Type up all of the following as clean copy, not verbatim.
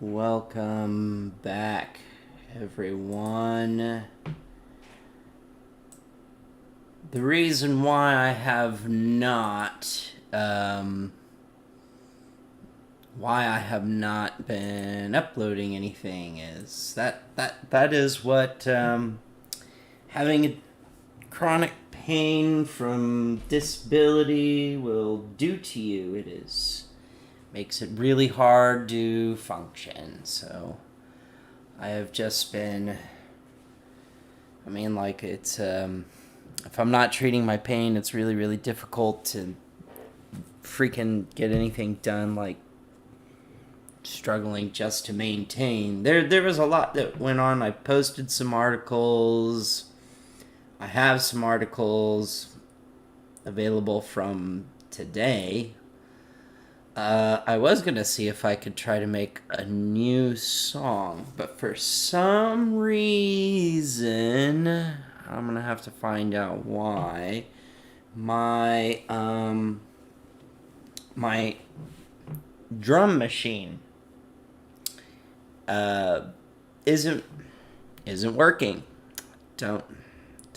Welcome back, everyone. The reason why I have not, been uploading anything is that is what having a chronic pain from disability will do to you. Makes it really hard to function. So I have just been, it's if I'm not treating my pain, it's really, really difficult to freaking get anything done, like struggling just to maintain. There was a lot that went on. I posted some articles. I have some articles available from today. I was going to see if I could try to make a new song, but for some reason, I'm going to have to find out why, my drum machine isn't working. Don't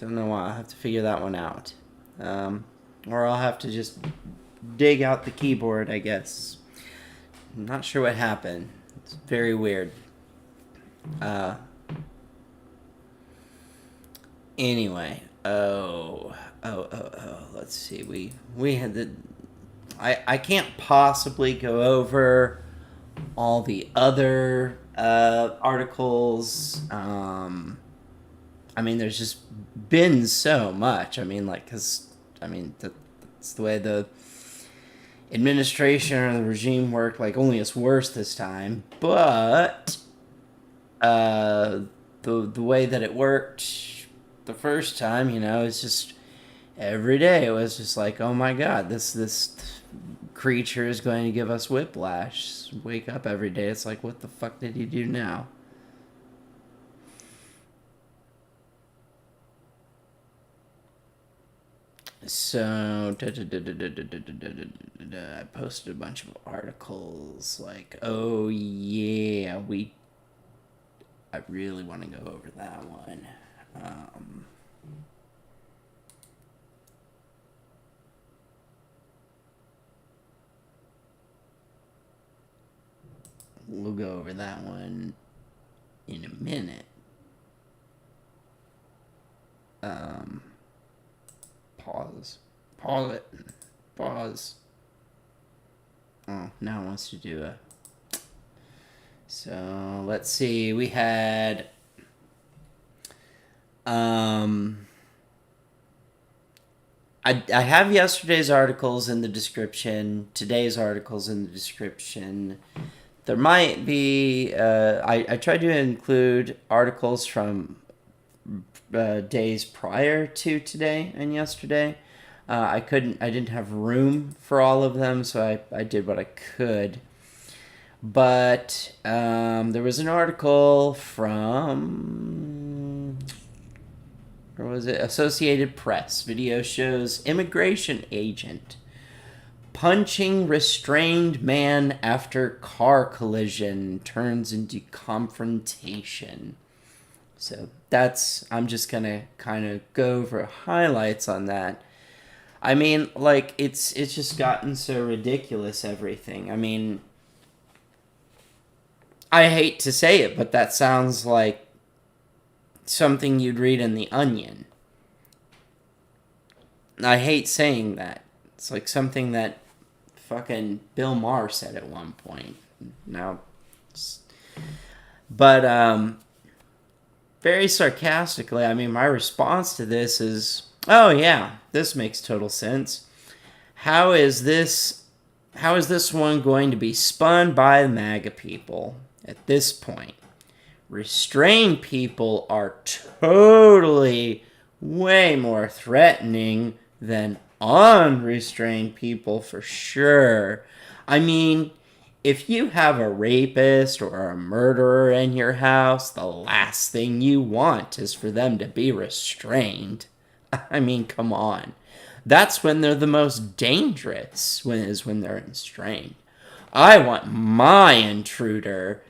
know why. I'll have to figure that one out. Or I'll have to just dig out the keyboard, I guess. I'm not sure what happened. It's very weird. Anyway, let's see. We had the I can't possibly go over all the other articles. There's just been so much. That's the way the administration or the regime worked. Only it's worse this time. But the way that it worked the first time, it's just every day it was just like, oh my god, this creature is going to give us whiplash. Wake up every day, it's like, what the fuck did he do now? So, I posted a bunch of articles like, oh yeah, I really want to go over that one. We'll go over that one in a minute. Pause it. Pause. Oh, now it wants to do a... So, let's see. We had... I have yesterday's articles in the description, today's articles in the description. There might be... I tried to include articles from days prior to today and yesterday. I didn't have room for all of them, so I did what I could. But there was an article from, where was it? Associated Press. Video shows immigration agent punching restrained man after car collision turns into confrontation. So I'm just gonna kind of go over highlights on that. It's just gotten so ridiculous, everything. I hate to say it, but that sounds like something you'd read in The Onion. I hate saying that. It's like something that fucking Bill Maher said at one point. But very sarcastically, my response to this is, oh yeah, this makes total sense. How is this one going to be spun by the MAGA people at this point? Restrained people are totally way more threatening than unrestrained people, for sure. If you have a rapist or a murderer in your house, the last thing you want is for them to be restrained. Come on. That's when they're the most dangerous, when they're restrained. I want my intruder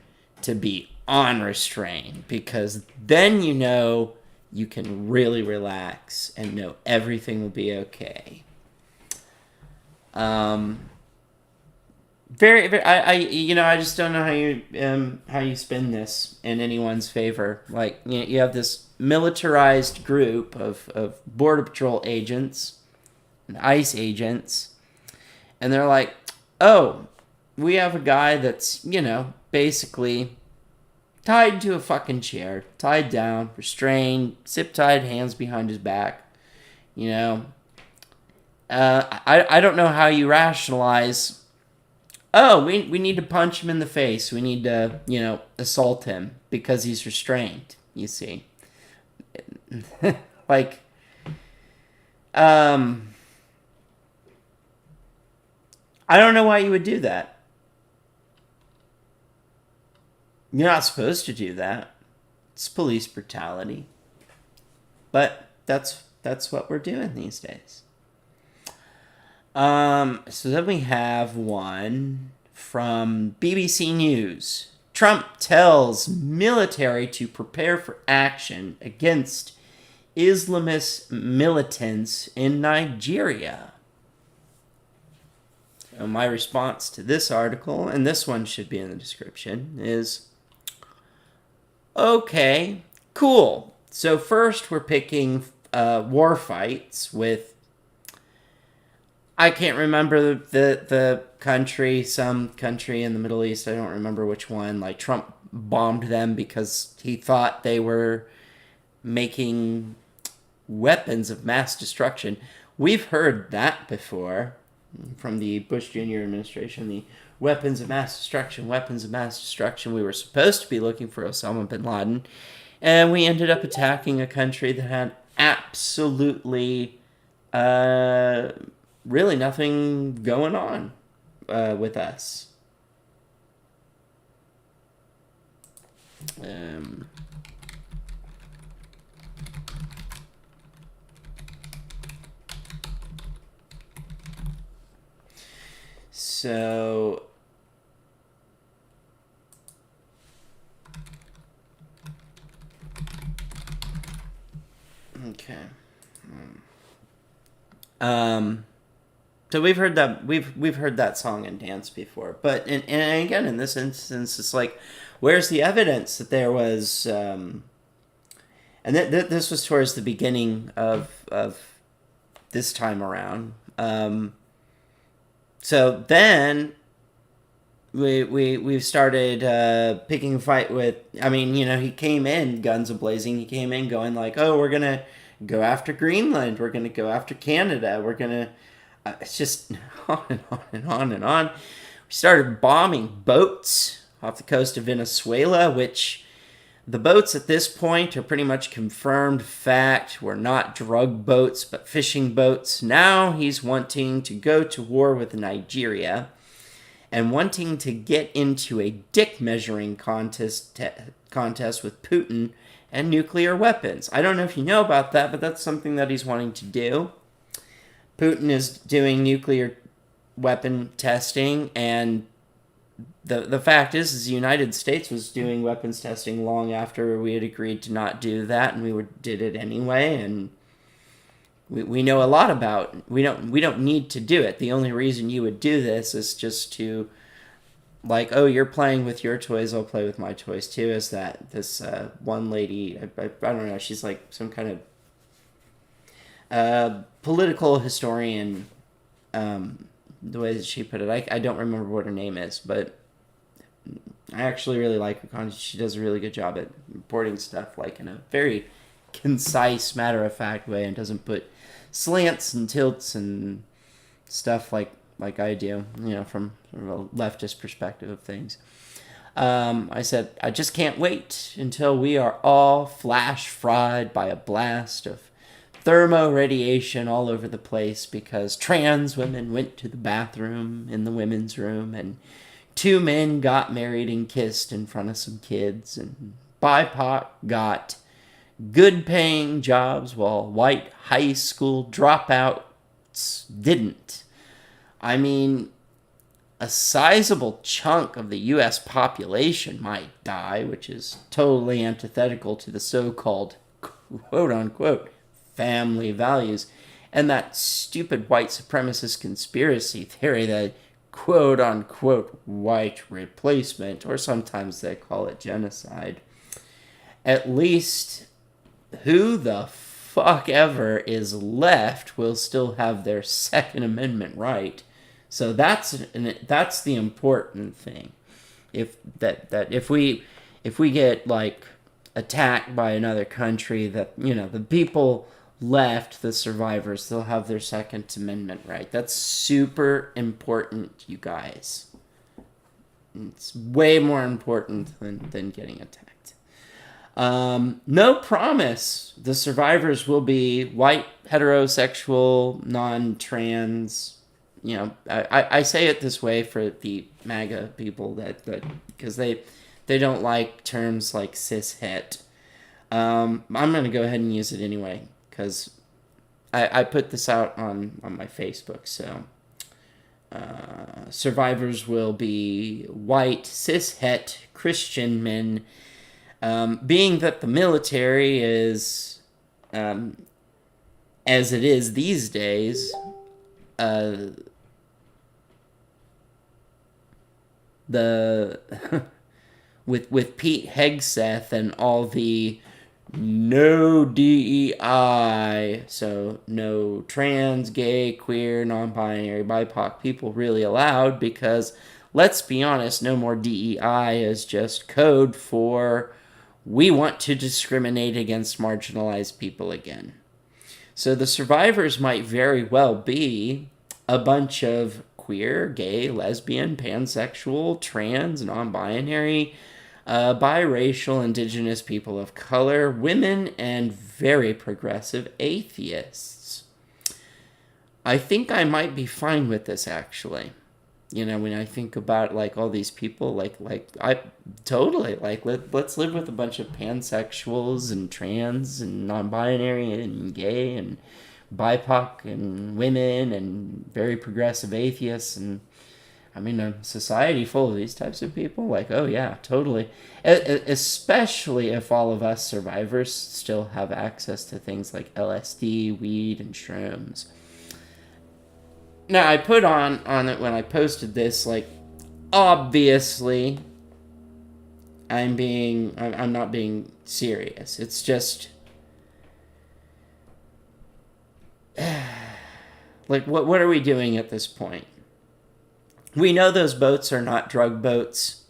to be on restraint, because then you know you can really relax and know everything will be okay. Very, very. I just don't know how you spin this in anyone's favor. Like, you have this militarized group of Border Patrol agents and ICE agents, and they're like, oh, we have a guy that's, basically tied to a fucking chair, tied down, restrained, zip-tied, hands behind his back. I don't know how you rationalize, oh, we need to punch him in the face. We need to, assault him because he's restrained, you see. Like, I don't know why you would do that. You're not supposed to do that. It's police brutality. But that's what we're doing these days. So then we have one from BBC News. Trump tells military to prepare for action against Islamist militants in Nigeria. So my response to this article, and this one should be in the description, is, okay, cool. So first we're picking war fights with, I can't remember the country, some country in the Middle East, I don't remember which one. Like, Trump bombed them because he thought they were making weapons of mass destruction. We've heard that before from the Bush Jr. administration, the weapons of mass destruction, weapons of mass destruction. We were supposed to be looking for Osama bin Laden, and we ended up attacking a country that had absolutely really nothing going on with us. So okay. So we've heard that song and dance before, but and again in this instance, it's like, where's the evidence that there was? And this was towards the beginning of this time around. So then we've started picking a fight with. I mean, he came in guns a-blazing. He came in going like, oh, we're gonna go after Greenland. We're gonna go after Canada. We're gonna. It's just on and on and on and on. We started bombing boats off the coast of Venezuela, which the boats at this point are pretty much confirmed fact were not drug boats but fishing boats. Now he's wanting to go to war with Nigeria and wanting to get into a dick measuring contest with Putin and nuclear weapons. I don't know if you know about that, but that's something that he's wanting to do. Putin is doing nuclear weapon testing, and the fact is the United States was doing weapons testing long after we had agreed to not do that, and we did it anyway, and we know a lot about. We don't need to do it. The only reason you would do this is just to, like, oh, you're playing with your toys, I'll play with my toys too. Is that this one lady? I don't know. She's like some kind of political historian, the way that she put it. I don't remember what her name is, but I actually really like her. She does a really good job at reporting stuff like in a very concise, matter-of-fact way, and doesn't put slants and tilts and stuff like I do, from a leftist perspective of things. I said, I just can't wait until we are all flash fried by a blast of thermo radiation all over the place because trans women went to the bathroom in the women's room and 2 men got married and kissed in front of some kids, and BIPOC got good paying jobs while white high school dropouts didn't. I mean, a sizable chunk of the U.S. population might die, which is totally antithetical to the so-called quote-unquote family values and that stupid white supremacist conspiracy theory that quote-unquote white replacement, or sometimes they call it genocide. At least who the fuck ever is left will still have their Second Amendment right. So that's the important thing. If we get like attacked by another country, that, you know, the people left, the survivors, they'll have their Second Amendment right. That's super important, you guys. It's way more important than getting attacked. No promise the survivors will be white, heterosexual, non-trans. You know, I say it this way for the MAGA people that because they don't like terms like cis-het. I'm going to go ahead and use it anyway because I put this out on my Facebook. So survivors will be white, cis-het, Christian men. Being that the military is, as it is these days, with Pete Hegseth and all the no DEI, so no trans, gay, queer, non-binary, BIPOC people really allowed, because let's be honest, no more DEI is just code for we want to discriminate against marginalized people again. So the survivors might very well be a bunch of queer, gay, lesbian, pansexual, trans, non-binary, biracial, indigenous people of color, women, and very progressive atheists. I think I might be fine with this, actually. You know, when I think about, like, all these people, I totally, like, let's live with a bunch of pansexuals and trans and non-binary and gay and BIPOC and women and very progressive atheists, and I mean a society full of these types of people. Like, oh yeah, totally. Especially if all of us survivors still have access to things like LSD, weed, and shrooms. Now, I put on it when I posted this, like, obviously I'm not being serious. It's just like, what are we doing at this point? We know those boats are not drug boats.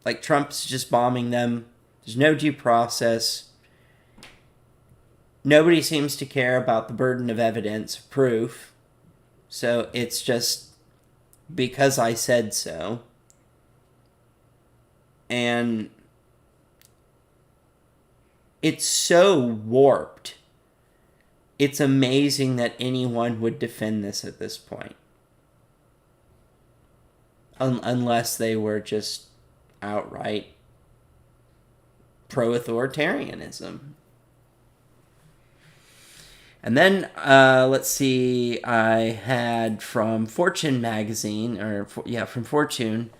Like, Trump's just bombing them. There's no due process. Nobody seems to care about the burden of evidence, proof. So it's just because I said so. And it's so warped. It's amazing that anyone would defend this at this point. Unless they were just outright pro-authoritarianism. And then, let's see, I had from Fortune magazine, from Fortune,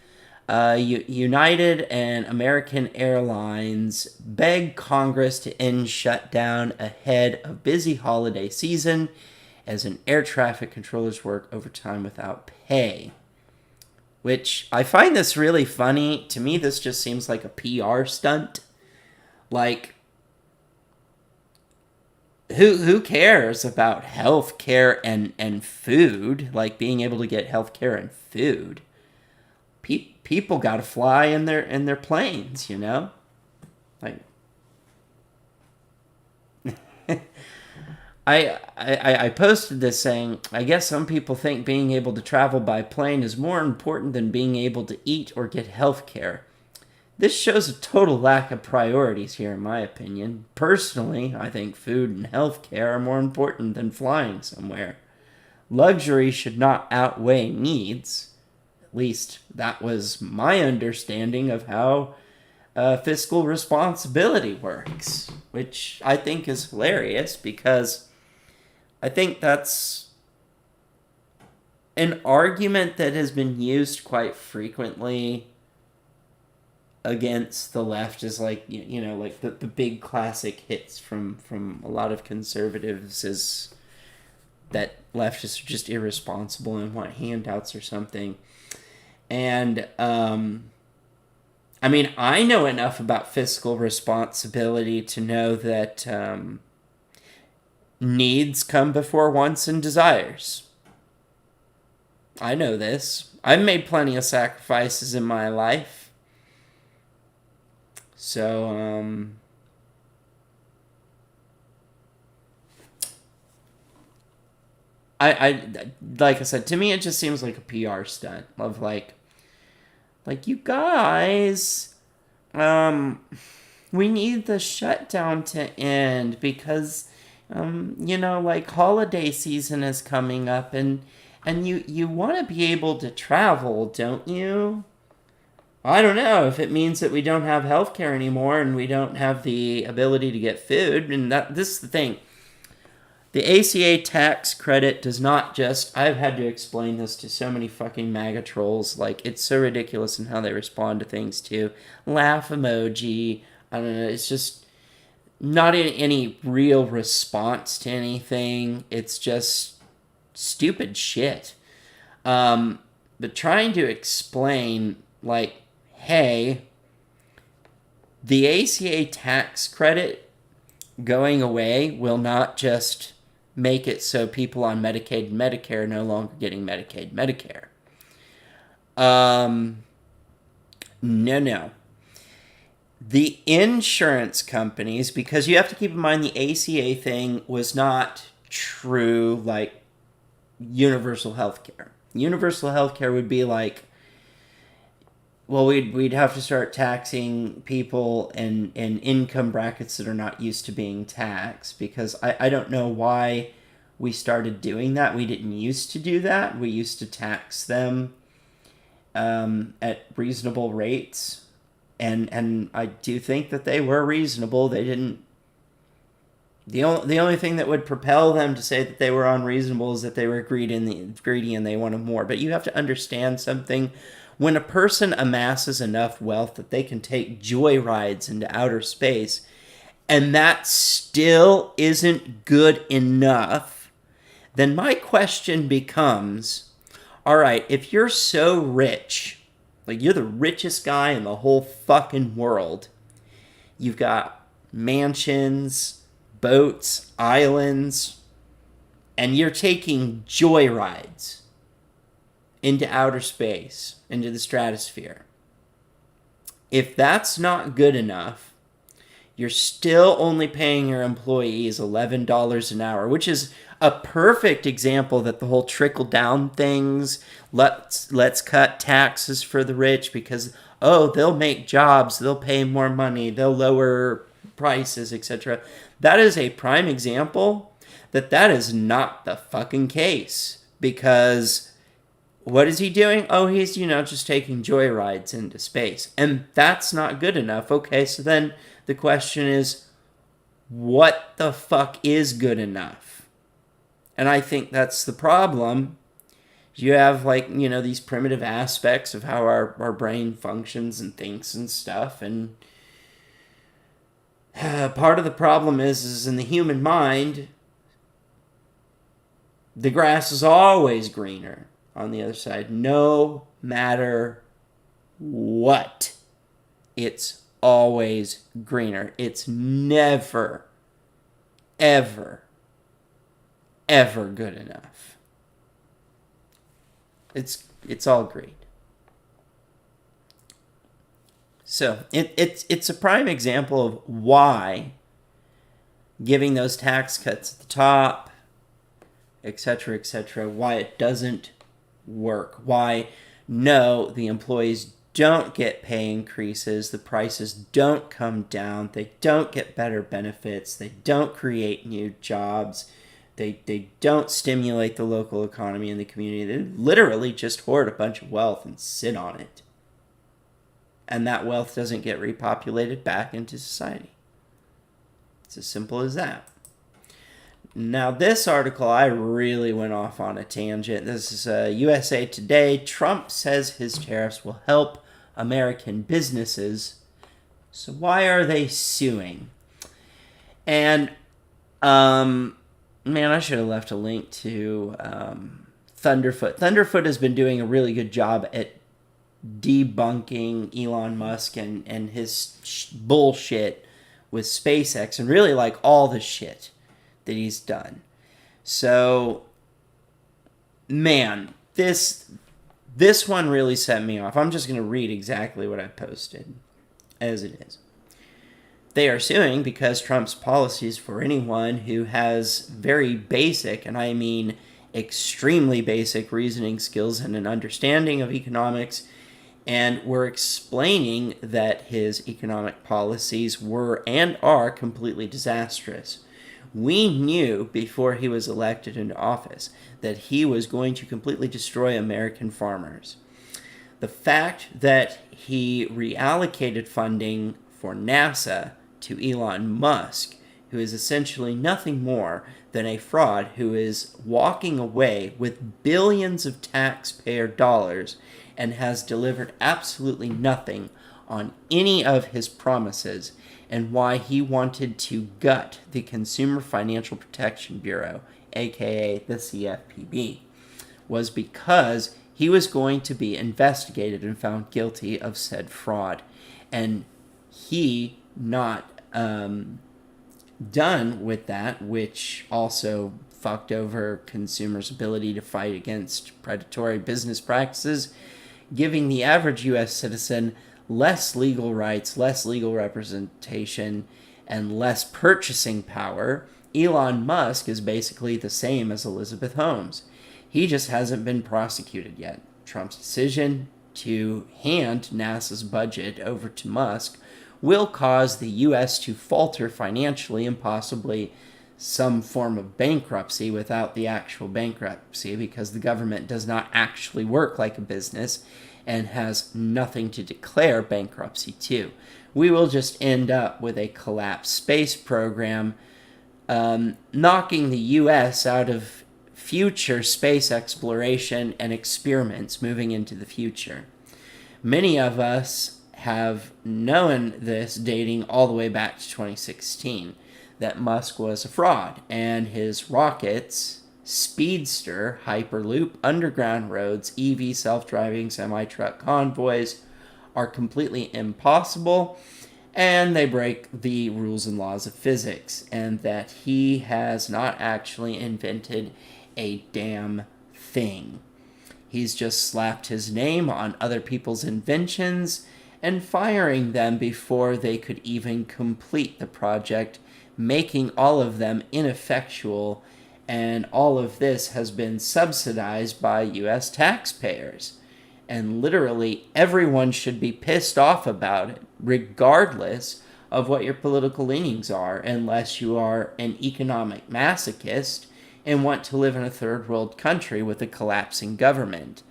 United and American Airlines beg Congress to end shutdown ahead of busy holiday season as an air traffic controllers work overtime without pay. Which, I find this really funny. To me, this just seems like a PR stunt. Like, who cares about healthcare and food? Like, being able to get healthcare and food. People got to fly in their planes, you know? Like, I posted this saying, I guess some people think being able to travel by plane is more important than being able to eat or get health care. This shows a total lack of priorities here, in my opinion. Personally, I think food and health care are more important than flying somewhere. Luxury should not outweigh needs. At least that was my understanding of how fiscal responsibility works, which I think is hilarious, because I think that's an argument that has been used quite frequently against the left is like, like the big classic hits from a lot of conservatives is that leftists are just irresponsible and want handouts or something. And I mean, I know enough about fiscal responsibility to know that needs come before wants and desires. I know this. I've made plenty of sacrifices in my life. So, I like I said, to me it just seems like a PR stunt of like you guys, we need the shutdown to end because, like holiday season is coming up and you want to be able to travel, don't you? I don't know if it means that we don't have healthcare anymore and we don't have the ability to get food. And this is the thing. The ACA tax credit does not just... I've had to explain this to so many fucking MAGA trolls. Like, it's so ridiculous in how they respond to things, too. Laugh emoji. I don't know. It's just not in any real response to anything. It's just stupid shit. But trying to explain, like, hey, the ACA tax credit going away will not just make it so people on Medicaid and Medicare are no longer getting Medicaid and Medicare. No. The insurance companies, because you have to keep in mind the ACA thing was not true like universal health care. Universal health care would be like, well, we'd have to start taxing people in income brackets that are not used to being taxed, because I don't know why we started doing that. We didn't used to do that. We used to tax them at reasonable rates, and I do think that they were reasonable. They didn't... The only thing that would propel them to say that they were unreasonable is that they were greedy and they wanted more. But you have to understand something. When a person amasses enough wealth that they can take joyrides into outer space, and that still isn't good enough, then my question becomes, all right, if you're so rich, like you're the richest guy in the whole fucking world, you've got mansions, boats, islands, and you're taking joyrides into outer space, into the stratosphere. If that's not good enough, you're still only paying your employees $11 an hour, which is a perfect example that the whole trickle-down things, let's cut taxes for the rich because, they'll make jobs, they'll pay more money, they'll lower prices, etc. That is a prime example that is not the fucking case, because... what is he doing? He's, just taking joyrides into space. And that's not good enough. Okay, so then the question is, what the fuck is good enough? And I think that's the problem. You have, these primitive aspects of how our brain functions and thinks and stuff. And part of the problem is in the human mind, the grass is always greener on the other side, no matter what. It's always greener. It's never, ever, ever good enough. It's all greed. So it's a prime example of why giving those tax cuts at the top, etc., why it doesn't work. Why, no, the employees don't get pay increases, the prices don't come down, they don't get better benefits, they don't create new jobs, they don't stimulate the local economy and the community. They literally just hoard a bunch of wealth and sit on it. And that wealth doesn't get repopulated back into society. It's as simple as that. Now, this article, I really went off on a tangent. This is USA Today. Trump says his tariffs will help American businesses. So why are they suing? And, man, I should have left a link to Thunderfoot. Thunderfoot has been doing a really good job at debunking Elon Musk and his bullshit with SpaceX and really like all the shit that he's done. So, man, this one really set me off. I'm just going to read exactly what I posted as it is. They are suing because Trump's policies for anyone who has very basic, and I mean extremely basic reasoning skills and an understanding of economics, and we're explaining that his economic policies were and are completely disastrous. We knew before he was elected into office that he was going to completely destroy American farmers. The fact that he reallocated funding for NASA to Elon Musk, who is essentially nothing more than a fraud who is walking away with billions of taxpayer dollars and has delivered absolutely nothing on any of his promises, and why he wanted to gut the Consumer Financial Protection Bureau, aka the CFPB, was because he was going to be investigated and found guilty of said fraud. And he, not done with that, which also fucked over consumers' ability to fight against predatory business practices, giving the average U.S. citizen less legal rights, less legal representation, and less purchasing power. Elon Musk is basically the same as Elizabeth Holmes. He just hasn't been prosecuted yet. Trump's decision to hand NASA's budget over to Musk will cause the U.S. to falter financially and possibly some form of bankruptcy without the actual bankruptcy, because the government does not actually work like a business and has nothing to declare bankruptcy to. We will just end up with a collapsed space program, knocking the U.S. out of future space exploration and experiments moving into the future. Many of us have known this dating all the way back to 2016, that Musk was a fraud, and his rockets, Speedster, Hyperloop, underground roads, EV self-driving semi-truck convoys are completely impossible, and they break the rules and laws of physics, and that he has not actually invented a damn thing. He's just slapped his name on other people's inventions and firing them before they could even complete the project, making all of them ineffectual. And all of this has been subsidized by U.S. taxpayers. And literally everyone should be pissed off about it, regardless of what your political leanings are, unless you are an economic masochist and want to live in a third world country with a collapsing government.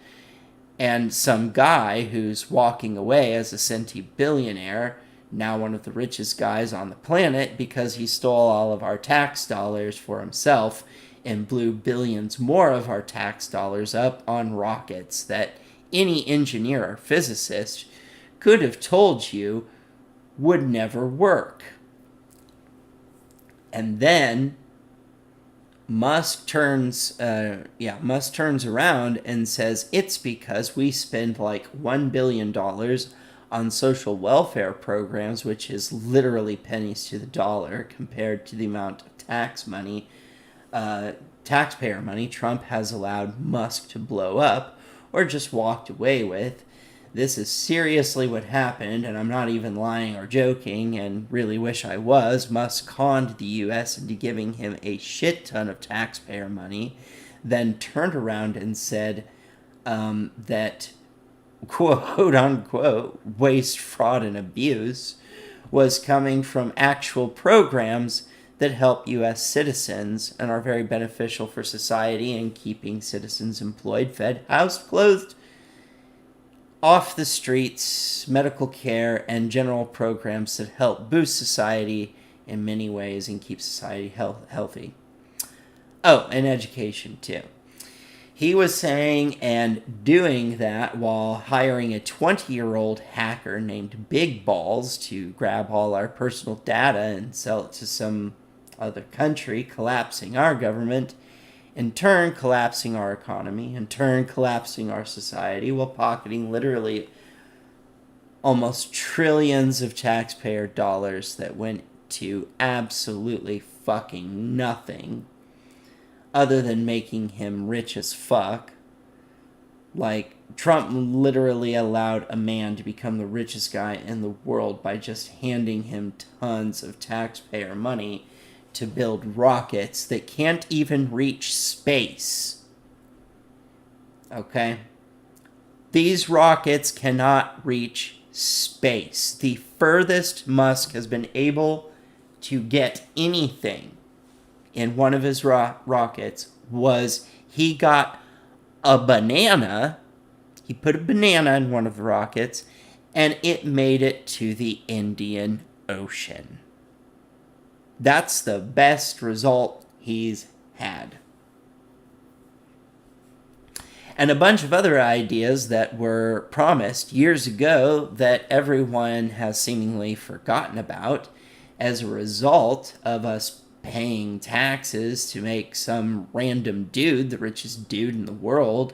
And some guy who's walking away as a centibillionaire, now one of the richest guys on the planet, because he stole all of our tax dollars for himself and blew billions more of our tax dollars up on rockets that any engineer or physicist could have told you would never work. And then Musk turns around and says it's because we spend like $1 billion on social welfare programs, which is literally pennies to the dollar compared to the amount of taxpayer money Trump has allowed Musk to blow up or just walked away with. This is seriously what happened, and I'm not even lying or joking, and really wish I was. Musk conned the U.S. into giving him a shit ton of taxpayer money, then turned around and said that quote-unquote waste, fraud, and abuse was coming from actual programs that help U.S. citizens and are very beneficial for society in keeping citizens employed, fed, housed, clothed, off the streets, medical care, and general programs that help boost society in many ways and keep society healthy. Oh, and education too. He was saying and doing that while hiring a 20-year-old hacker named Big Balls to grab all our personal data and sell it to some other country, collapsing our government, in turn collapsing our economy, in turn collapsing our society, while pocketing literally almost trillions of taxpayer dollars that went to absolutely fucking nothing other than making him rich as fuck. Like, Trump literally allowed a man to become the richest guy in the world by just handing him tons of taxpayer money to build rockets that can't even reach space. Okay? These rockets cannot reach space. The furthest Musk has been able to get anything in one of his rockets was he got a banana. He put a banana in one of the rockets, and it made it to the Indian Ocean. That's the best result he's had. And a bunch of other ideas that were promised years ago that everyone has seemingly forgotten about as a result of us paying taxes to make some random dude the richest dude in the world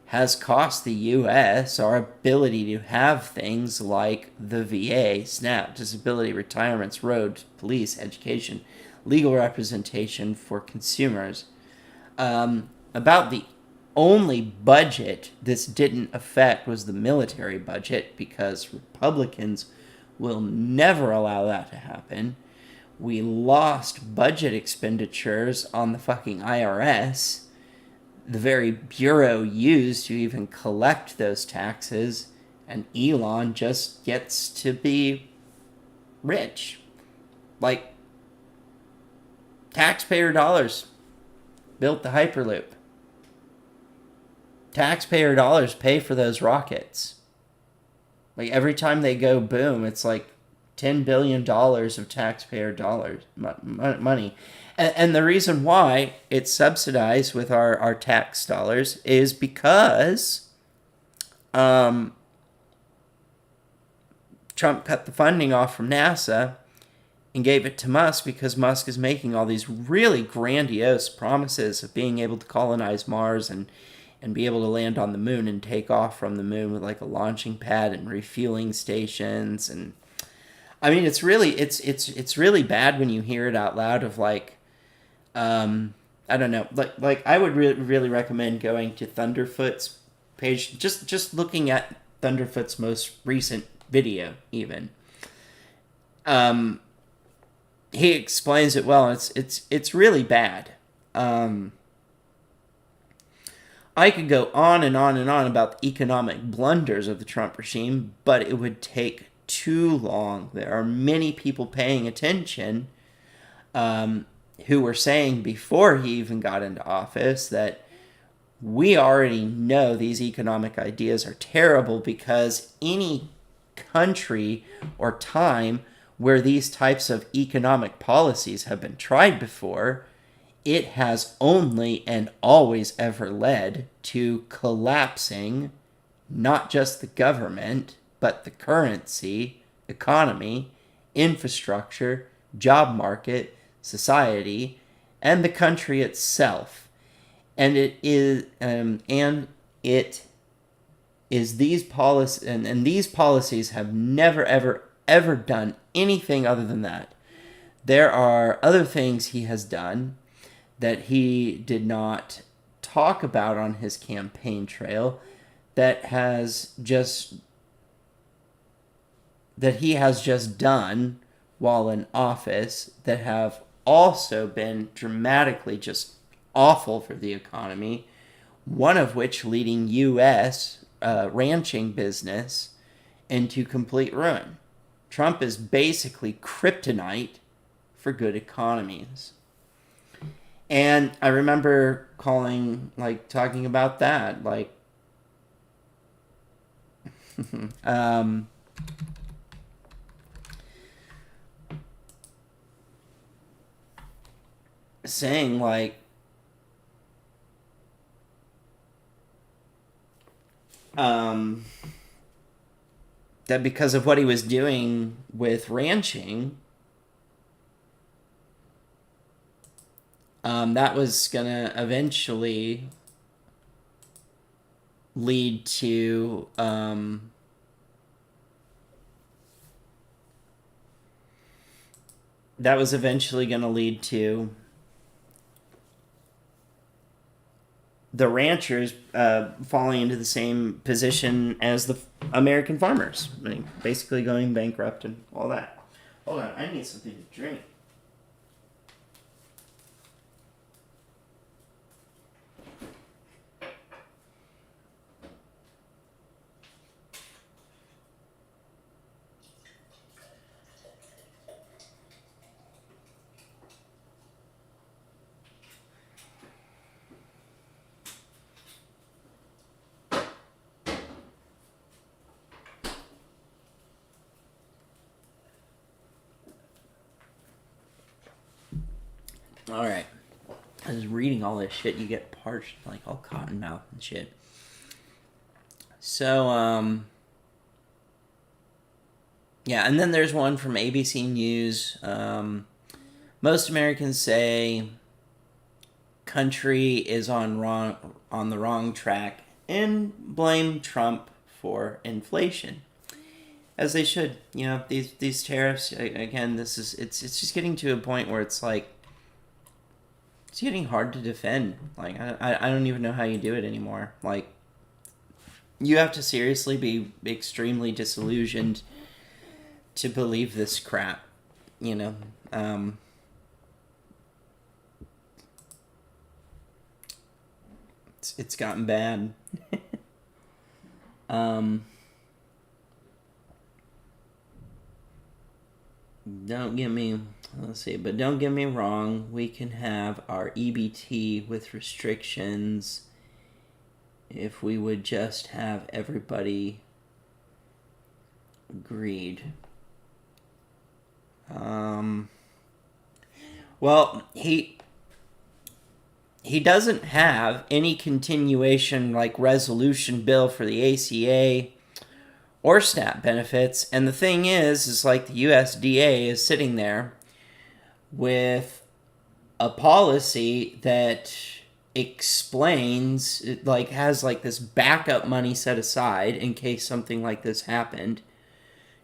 has cost the U.S. our ability to have things like the VA, SNAP, disability, retirements, roads, police, education, legal representation for consumers. About the only budget this didn't affect was the military budget, because Republicans will never allow that to happen. We lost budget expenditures on the fucking IRS, the very bureau used to even collect those taxes, and Elon just gets to be rich. Like, taxpayer dollars built the Hyperloop. Taxpayer dollars pay for those rockets. Like, every time they go boom, it's like $10 billion of taxpayer dollars, money. And the reason why it's subsidized with our tax dollars is because Trump cut the funding off from NASA and gave it to Musk, because Musk is making all these really grandiose promises of being able to colonize Mars and be able to land on the moon and take off from the moon with like a launching pad and refueling stations. And I mean, it's really bad when you hear it out loud of like, I don't know, like I would really recommend going to Thunderfoot's page, just looking at Thunderfoot's most recent video even. He explains it well. It's really bad. I could go on and on and on about the economic blunders of the Trump regime, but it would take too long. There are many people paying attention who were saying before he even got into office that we already know these economic ideas are terrible, because any country or time where these types of economic policies have been tried before, it has only and always ever led to collapsing not just the government, but the currency, economy, infrastructure, job market, society, and the country itself. And it is these policies, and these policies have never ever done anything other than that. There are other things he has done that he did not talk about on his campaign trail that he has just done while in office that have also been dramatically just awful for the economy, one of which leading U.S. Ranching business into complete ruin. Trump is basically kryptonite for good economies. And I remember talking about that, saying that because of what he was doing with ranching, that was going to eventually lead to the ranchers falling into the same position as the American farmers, I mean, basically going bankrupt and all that. Hold on, I need something to drink. All right. I was reading all this shit. You get parched, like all cotton mouth and shit. So, yeah, and then there's one from ABC News. Most Americans say country is on the wrong track and blame Trump for inflation. As they should. You know, these tariffs, again, it's just getting to a point where it's like, it's getting hard to defend. Like, I don't even know how you do it anymore. Like, you have to seriously be extremely disillusioned to believe this crap, you know. It's gotten bad. Don't get me wrong, we can have our EBT with restrictions if we would just have everybody agreed. Well, he doesn't have any continuation like resolution bill for the ACA or SNAP benefits, and the thing is like the USDA is sitting there with a policy that explains, it like has like this backup money set aside in case something like this happened,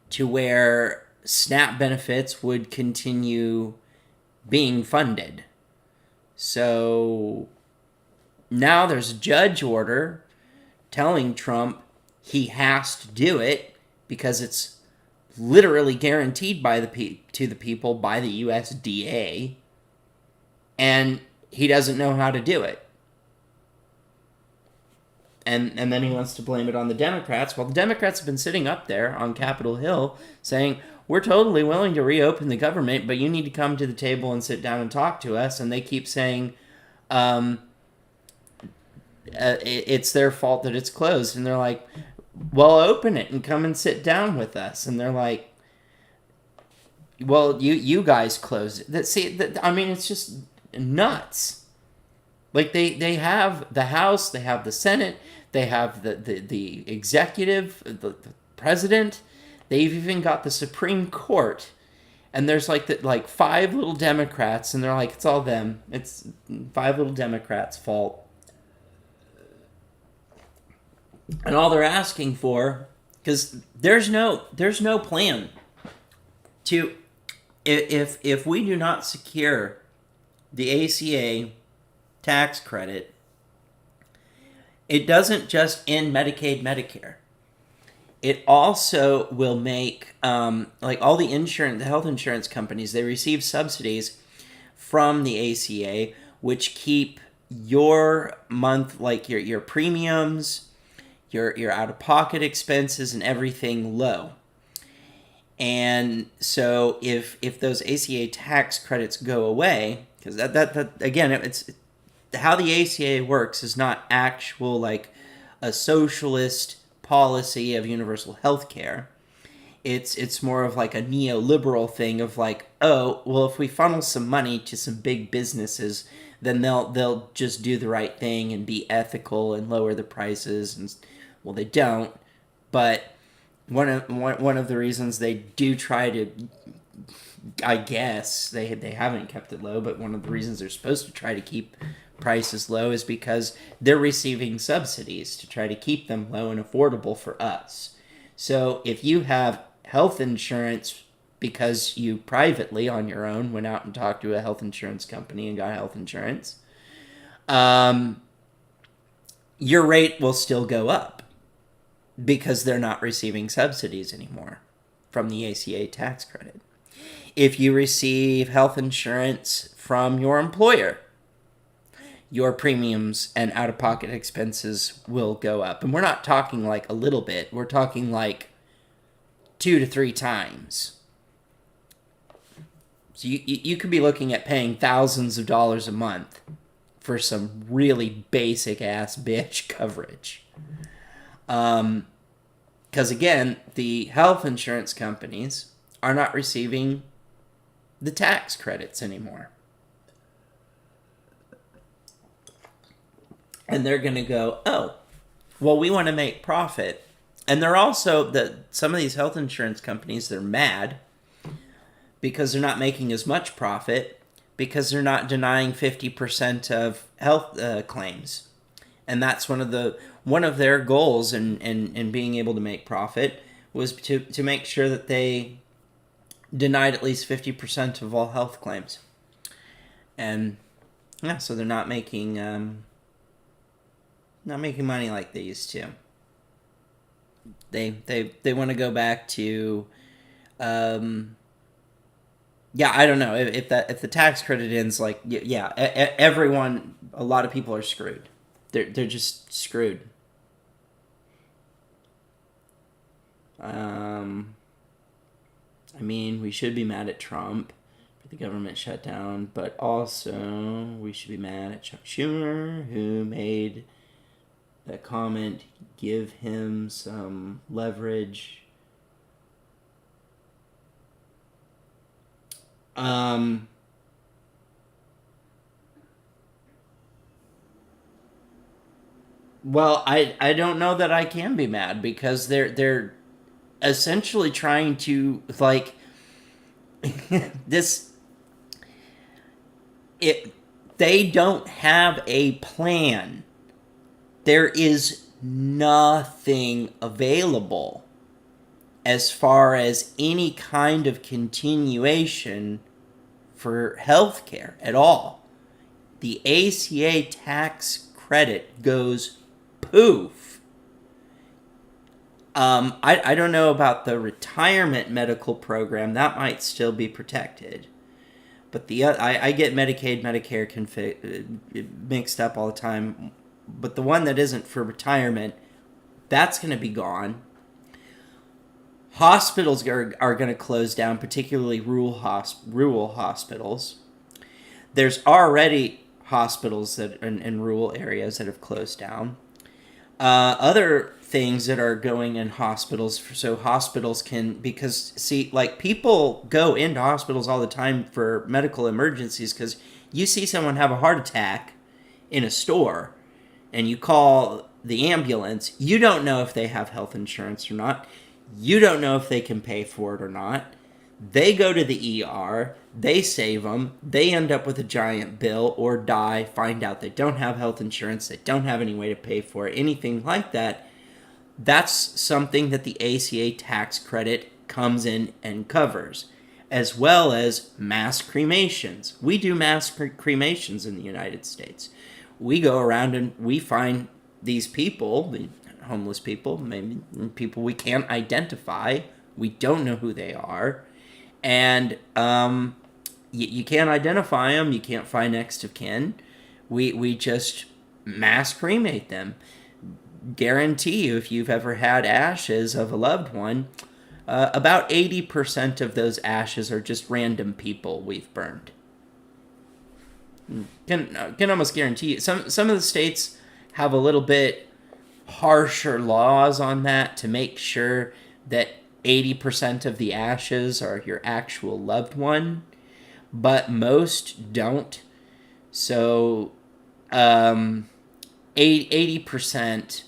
to where SNAP benefits would continue being funded. So now there's a judge order telling Trump he has to do it because it's literally guaranteed by to the people by the USDA, and he doesn't know how to do it. And then he wants to blame it on the Democrats. Well, the Democrats have been sitting up there on Capitol Hill saying, we're totally willing to reopen the government, but you need to come to the table and sit down and talk to us. And they keep saying it's their fault that it's closed. And they're like, well, open it and come and sit down with us. And they're like, well, you guys closed it. I mean, it's just nuts. Like, they have the House, they have the Senate, they have the executive, the president. They've even got the Supreme Court. And there's like 5 little Democrats, and they're like, it's all them. It's 5 little Democrats' fault. And all they're asking for, because there's no plan to, if we do not secure the ACA tax credit, it doesn't just end Medicaid, Medicare. It also will make, like all the health insurance companies, they receive subsidies from the ACA, which keep your your premiums, your out-of-pocket expenses and everything low. And so if those ACA tax credits go away, because that again, it's how the ACA works is not actual like a socialist policy of universal health care. It's more of like a neoliberal thing of like, oh, well, if we funnel some money to some big businesses, then they'll just do the right thing and be ethical and lower the prices and Well, they don't, but one of the reasons they do try to, I guess they haven't kept it low, but one of the reasons they're supposed to try to keep prices low is because they're receiving subsidies to try to keep them low and affordable for us. So if you have health insurance because you privately on your own went out and talked to a health insurance company and got health insurance, your rate will still go up because they're not receiving subsidies anymore from the ACA tax credit. If you receive health insurance from your employer, your premiums and out-of-pocket expenses will go up. And we're not talking like a little bit. We're talking like 2 to 3 times. So you could be looking at paying thousands of dollars a month for some really basic-ass bitch coverage. Because, again, the health insurance companies are not receiving the tax credits anymore. And they're going to go, oh, well, we want to make profit. And they're also, some of these health insurance companies, they're mad because they're not making as much profit because they're not denying 50% of health claims. And that's one of their goals in being able to make profit was to make sure that they denied at least 50% of all health claims. And yeah, so they're not making money like they used to. They want to go back to I don't know if the tax credit ends, like, everyone, a lot of people are screwed. They're just screwed. I mean, we should be mad at Trump for the government shutdown, but also we should be mad at Chuck Schumer, who made that comment, give him some leverage. Well, I don't know that I can be mad because they're essentially trying to, like, they don't have a plan. There is nothing available as far as any kind of continuation for healthcare at all. The ACA tax credit goes poof. I don't know about the retirement medical program. That might still be protected. But I get Medicaid, Medicare mixed up all the time. But the one that isn't for retirement, that's going to be gone. Hospitals are going to close down, particularly rural hospitals. There's already hospitals that in rural areas that have closed down. Other things that are going in hospitals, so hospitals can, because, see, like, people go into hospitals all the time for medical emergencies because you see someone have a heart attack in a store and you call the ambulance. You don't know if they have health insurance or not. You don't know if they can pay for it or not. They go to the ER, they save them, they end up with a giant bill or die, find out they don't have health insurance, they don't have any way to pay for it, anything like that. That's something that the ACA tax credit comes in and covers, as well as mass cremations. We do mass cremations in the United States. We go around and we find these people, the homeless people, maybe people we can't identify, we don't know who they are, and you can't identify them, you can't find next of kin. We just mass cremate them. Guarantee you, if you've ever had ashes of a loved one, about 80% of those ashes are just random people we've burned. Can almost guarantee you. Some of the states have a little bit harsher laws on that to make sure that 80% of the ashes are your actual loved one, but most don't. So 80%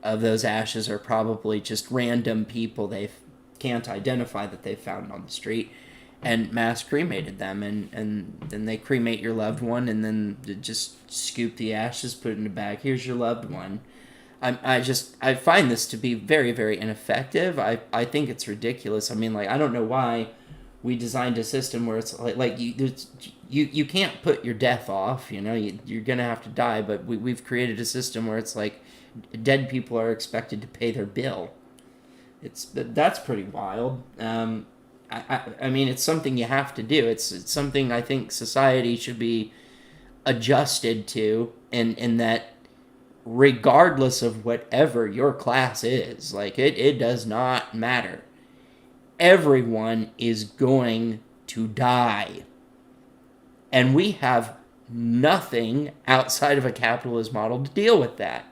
of those ashes are probably just random people they can't identify that they found on the street and mass cremated them. And then they cremate your loved one and then just scoop the ashes, put it in a bag. Here's your loved one. I find this to be very, very ineffective. I think it's ridiculous. I mean, like, I don't know why we designed a system where it's like you can't put your death off. You know, you're gonna have to die. But we've created a system where it's like dead people are expected to pay their bill. That's pretty wild. I mean, it's something you have to do. It's something I think society should be adjusted to, in that regardless of whatever your class is, like it does not matter. Everyone is going to die. And we have nothing outside of a capitalist model to deal with that.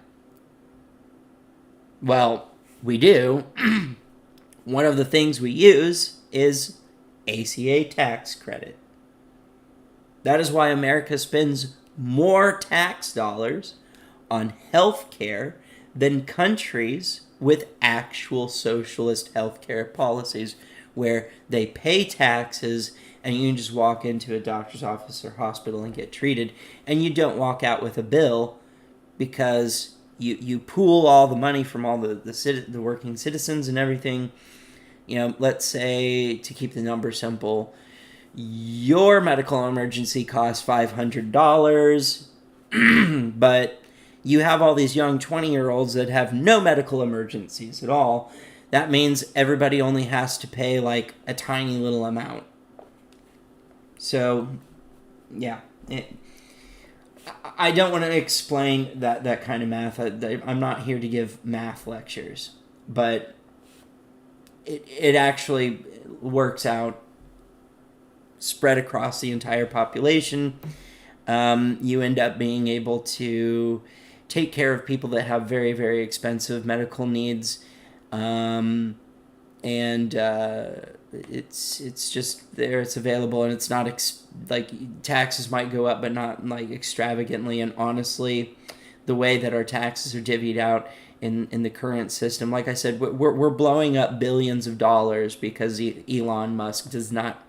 Well, we do. One of the things we use is ACA tax credit. That is why America spends more tax dollars on health care than countries with actual socialist healthcare policies where they pay taxes and you can just walk into a doctor's office or hospital and get treated, and you don't walk out with a bill because you pool all the money from all the working citizens and everything. You know, let's say, to keep the number simple, your medical emergency costs $500, but you have all these young 20-year-olds that have no medical emergencies at all. That means everybody only has to pay like a tiny little amount. So, yeah. I don't want to explain that kind of math. I'm not here to give math lectures. But it actually works out spread across the entire population. You end up being able to take care of people that have very, very expensive medical needs, and it's just there. It's available, and it's not like taxes might go up, but not like extravagantly. And honestly, the way that our taxes are divvied out in the current system, like I said, we're blowing up billions of dollars because Elon Musk does not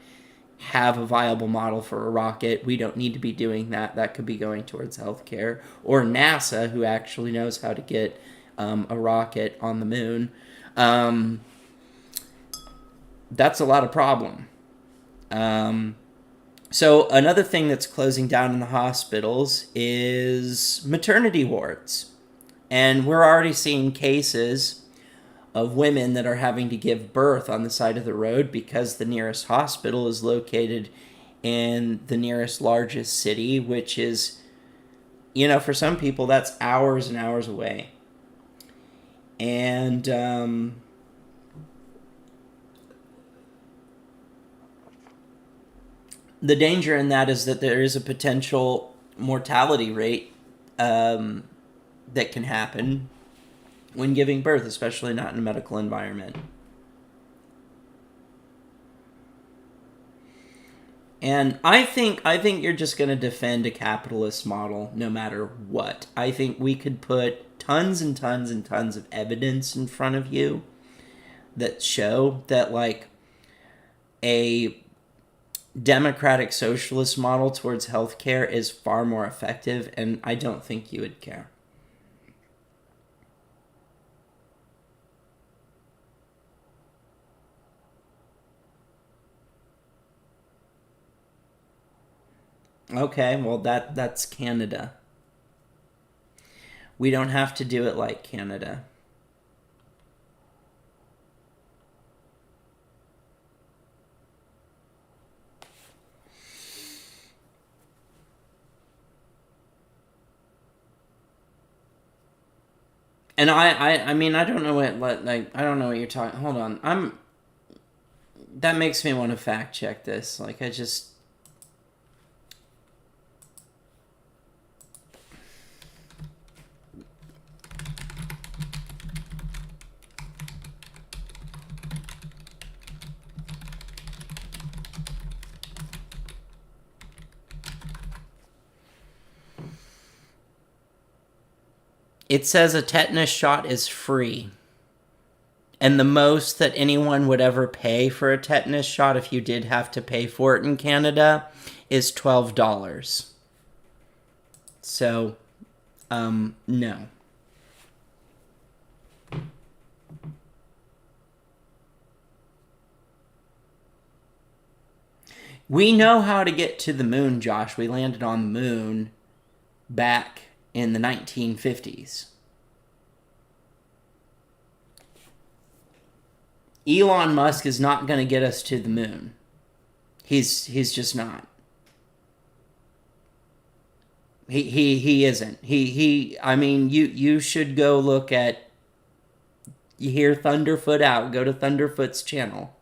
have a viable model for a rocket. We don't need to be doing that. That could be going towards healthcare, or NASA, who actually knows how to get a rocket on the moon. That's a lot of problem. So another thing that's closing down in the hospitals is maternity wards. And we're already seeing cases of women that are having to give birth on the side of the road because the nearest hospital is located in the nearest largest city, which is, you know, for some people that's hours and hours away. And the danger in that is that there is a potential mortality rate that can happen when giving birth, especially not in a medical environment. And I think you're just going to defend a capitalist model no matter what. I think we could put tons and tons and tons of evidence in front of you that show that, like, a democratic socialist model towards healthcare is far more effective, and I don't think you would care. Okay, well that's Canada. We don't have to do it like Canada. And I mean, I don't know I don't know what you're talking. Hold on. That makes me want to fact check this. Like, I just. It says a tetanus shot is free. And the most that anyone would ever pay for a tetanus shot, if you did have to pay for it in Canada, is $12. So, no. We know how to get to the moon, Josh. We landed on the moon back in the 1950s. Elon Musk is not going to get us to the moon. He's just not. He isn't. I mean, you should go look at, you hear Thunderfoot out, go to Thunderfoot's channel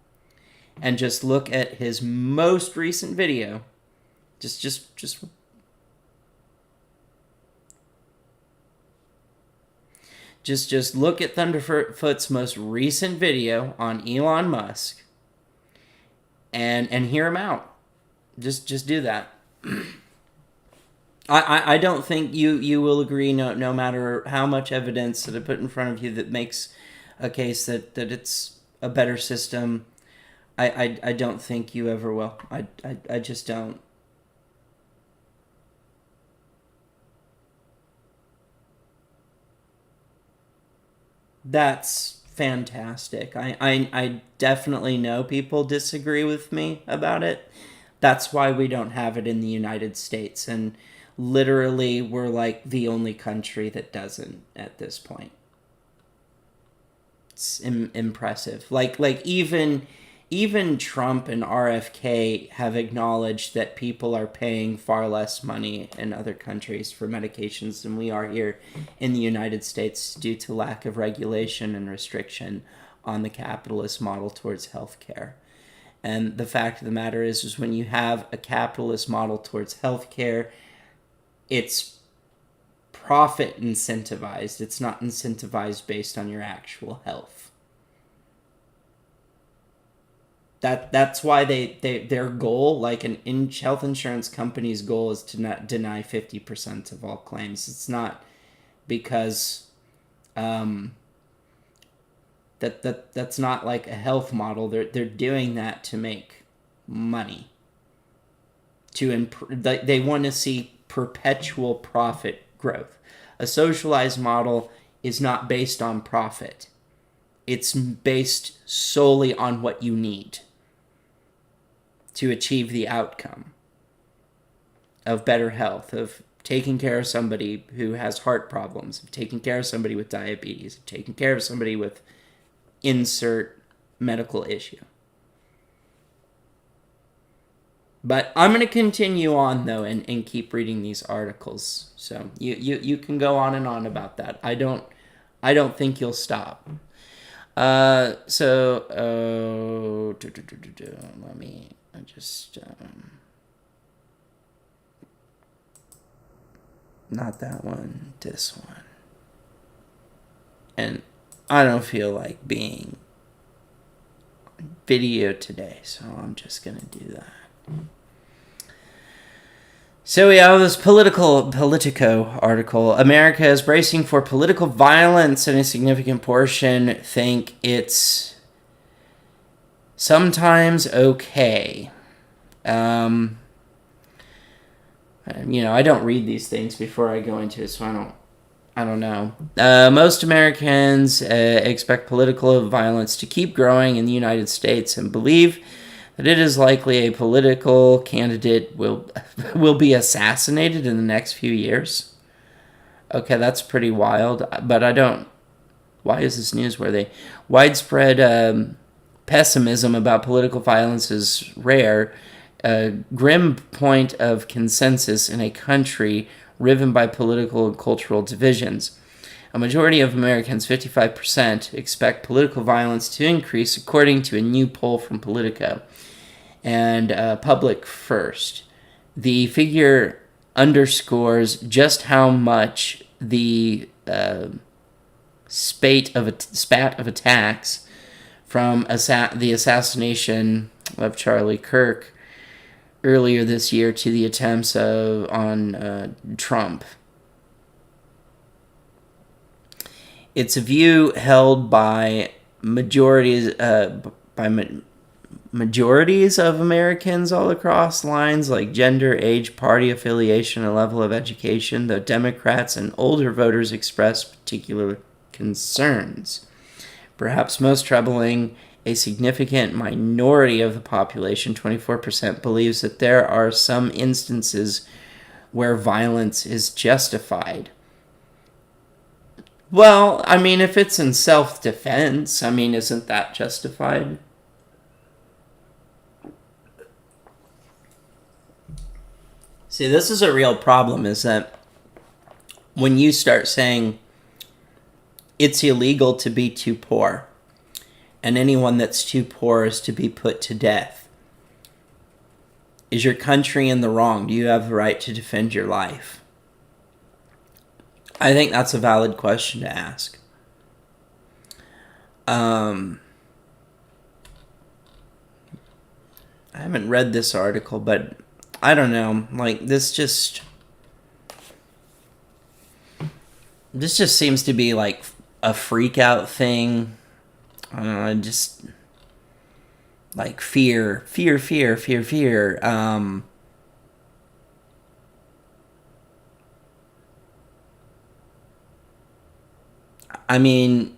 and just look at his most recent video. Just look at Thunderfoot's most recent video on Elon Musk and hear him out. Just do that. I don't think you will agree, no matter how much evidence that I put in front of you that makes a case that it's a better system. I don't think you ever will. I just don't. That's fantastic. I definitely know people disagree with me about it. That's why we don't have it in the United States. And literally, we're like the only country that doesn't at this point. It's impressive. Like even Trump and RFK have acknowledged that people are paying far less money in other countries for medications than we are here in the United States due to lack of regulation and restriction on the capitalist model towards healthcare. And the fact of the matter is when you have a capitalist model towards healthcare, it's profit incentivized. It's not incentivized based on your actual health. That's why their goal, like an health insurance company's goal, is to not deny 50% of all claims. It's not because that's not like a health model. They're doing that to make money. They want to see perpetual profit growth. A socialized model is not based on profit. It's based solely on what you need to achieve the outcome of better health, of taking care of somebody who has heart problems, of taking care of somebody with diabetes, of taking care of somebody with insert medical issue. But I'm going to continue on, though, and keep reading these articles. So you can go on and on about that. I don't think you'll stop. Let me just, not that one, this one. And I don't feel like being on video today, so I'm just going to do that. So we have this Politico article. America is bracing for political violence, and a significant portion think it's sometimes okay. I don't read these things before I go into it, so I don't know. Most Americans expect political violence to keep growing in the United States and believe that it is likely a political candidate will be assassinated in the next few years. Okay, that's pretty wild, but I don't... Why is this newsworthy? Widespread pessimism about political violence is rare. A grim point of consensus in a country riven by political and cultural divisions. A majority of Americans, 55%, expect political violence to increase, according to a new poll from Politico and Public First. The figure underscores just how much the spat of attacks from the assassination of Charlie Kirk earlier this year to the attempts on Trump. It's a view held by majorities majorities of Americans all across lines like gender, age, party affiliation, and level of education, though Democrats and older voters express particular concerns. Perhaps most troubling, a significant minority of the population, 24%, believes that there are some instances where violence is justified. Well, I mean, if it's in self-defense, I mean, isn't that justified? See, this is a real problem, is that when you start saying it's illegal to be too poor, and anyone that's too poor is to be put to death, is your country in the wrong? Do you have the right to defend your life? I think that's a valid question to ask. I haven't read this article, but I don't know. Like, this just seems to be like a freak out thing. I don't know, just like fear. I mean,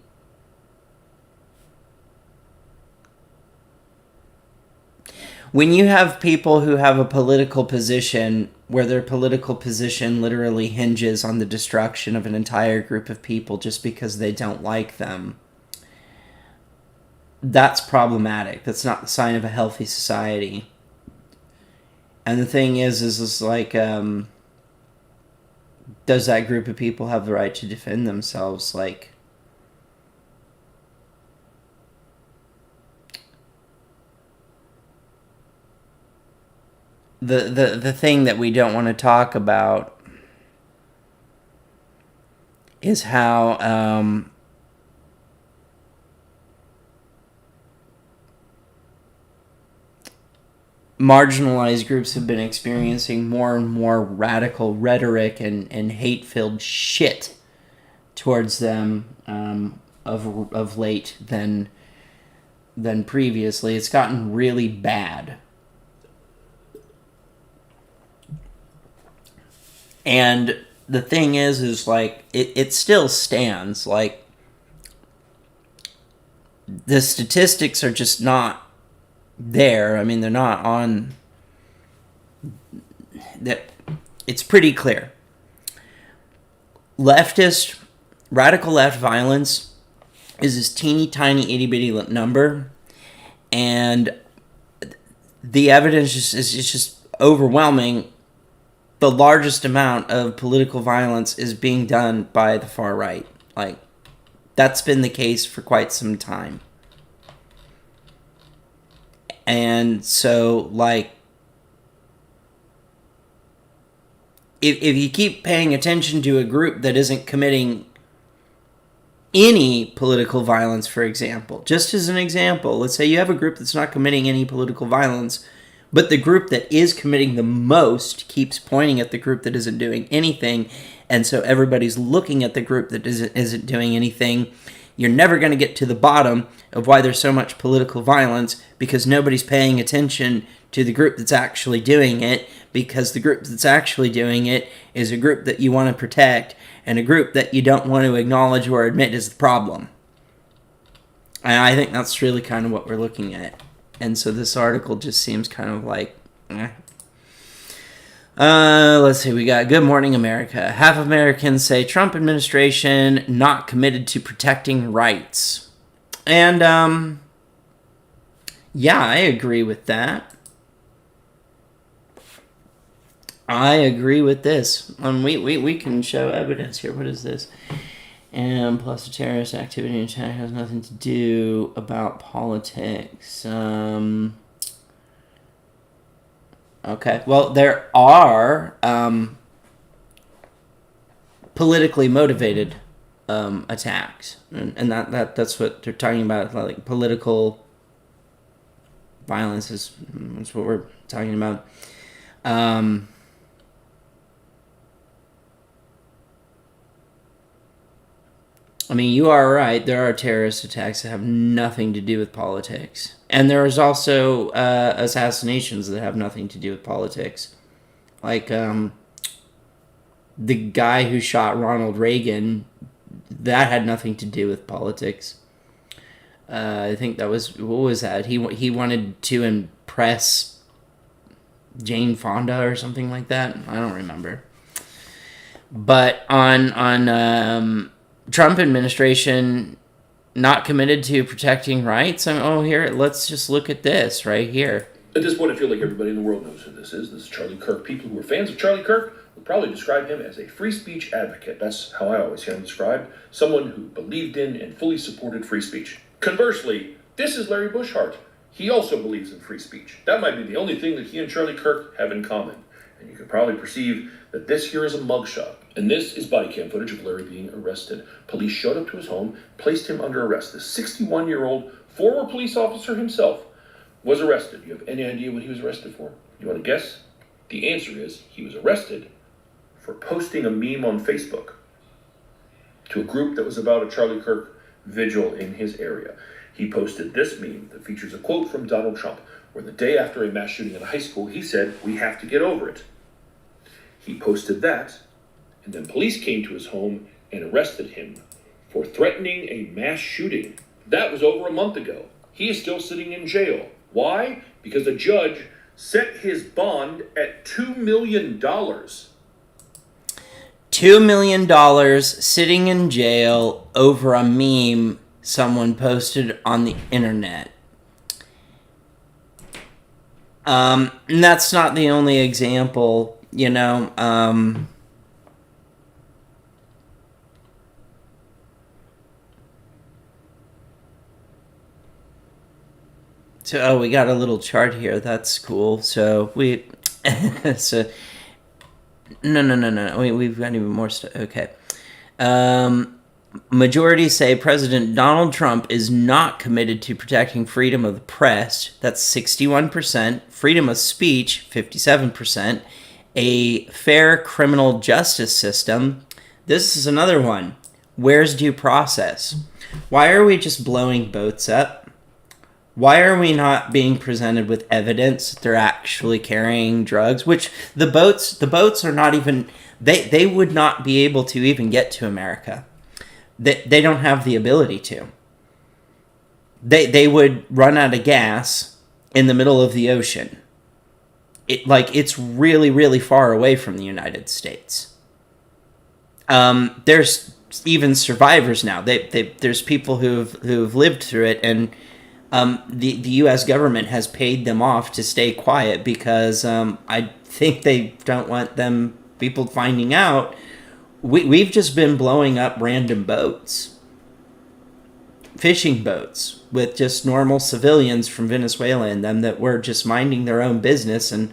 when you have people who have a political position where their political position literally hinges on the destruction of an entire group of people just because they don't like them, that's problematic. That's not the sign of a healthy society. And the thing is like, does that group of people have the right to defend themselves? Like, the thing that we don't want to talk about is how marginalized groups have been experiencing more and more radical rhetoric and hate-filled shit towards them of late than previously. It's gotten really bad. And the thing is like, it still stands. Like, the statistics are just not there. I mean, they're not on. That it's pretty clear. Radical left violence is this teeny tiny itty bitty number, and the evidence is just overwhelming. The largest amount of political violence is being done by the far right. Like, that's been the case for quite some time. And so, like, if you keep paying attention to a group that isn't committing any political violence, for example, just as an example, let's say you have a group that's not committing any political violence, but the group that is committing the most keeps pointing at the group that isn't doing anything, and so everybody's looking at the group that isn't doing anything. You're never going to get to the bottom of why there's so much political violence, because nobody's paying attention to the group that's actually doing it, because the group that's actually doing it is a group that you want to protect, and a group that you don't want to acknowledge or admit is the problem. And I think that's really kind of what we're looking at. And so this article just seems kind of like, let's see, we got Good Morning America. Half of Americans say Trump administration not committed to protecting rights. And, yeah, I agree with that. I agree with this. We can show evidence here. What is this? And plus the terrorist activity in China has nothing to do about politics. Okay. Well, there are politically motivated attacks, and that's what they're talking about. Like, political violence is what we're talking about. I mean, you are right. There are terrorist attacks that have nothing to do with politics. And there is also assassinations that have nothing to do with politics. Like the guy who shot Ronald Reagan, that had nothing to do with politics. I think that was, what was that? He wanted to impress Jane Fonda or something like that. I don't remember. But on Trump administration not committed to protecting rights. Here, let's just look at this right here. At this point, I feel like everybody in the world knows who this is. This is Charlie Kirk. People who are fans of Charlie Kirk would probably describe him as a free speech advocate. That's how I always hear him described. Someone who believed in and fully supported free speech. Conversely, this is Larry Bushart. He also believes in free speech. That might be the only thing that he and Charlie Kirk have in common. And you can probably perceive that this here is a mugshot. And this is body cam footage of Larry being arrested. Police showed up to his home, placed him under arrest. The 61-year-old former police officer himself was arrested. You have any idea what he was arrested for? You want to guess? The answer is he was arrested for posting a meme on Facebook to a group that was about a Charlie Kirk vigil in his area. He posted this meme that features a quote from Donald Trump, where the day after a mass shooting at a high school, he said, "We have to get over it." He posted that, and then police came to his home and arrested him for threatening a mass shooting. That was over a month ago. He is still sitting in jail. Why? Because the judge set his bond at $2 million. $2 million sitting in jail over a meme someone posted on the internet. And that's not the only example, So, we got a little chart here. That's cool. So, we've got even more stuff. Okay. Majority say President Donald Trump is not committed to protecting freedom of the press. That's 61%. Freedom of speech, 57%. A fair criminal justice system. This is another one. Where's due process? Why are we just blowing boats up? Why are we not being presented with evidence that they're actually carrying drugs? Which the boats are not even, they would not be able to even get to America. They don't have the ability to. They would run out of gas in the middle of the ocean. It's really, really far away from the United States. There's even survivors now. There's people who've lived through it, and the U.S. government has paid them off to stay quiet because I think they don't want people finding out. We've just been blowing up random boats, fishing boats with just normal civilians from Venezuela in them that were just minding their own business. And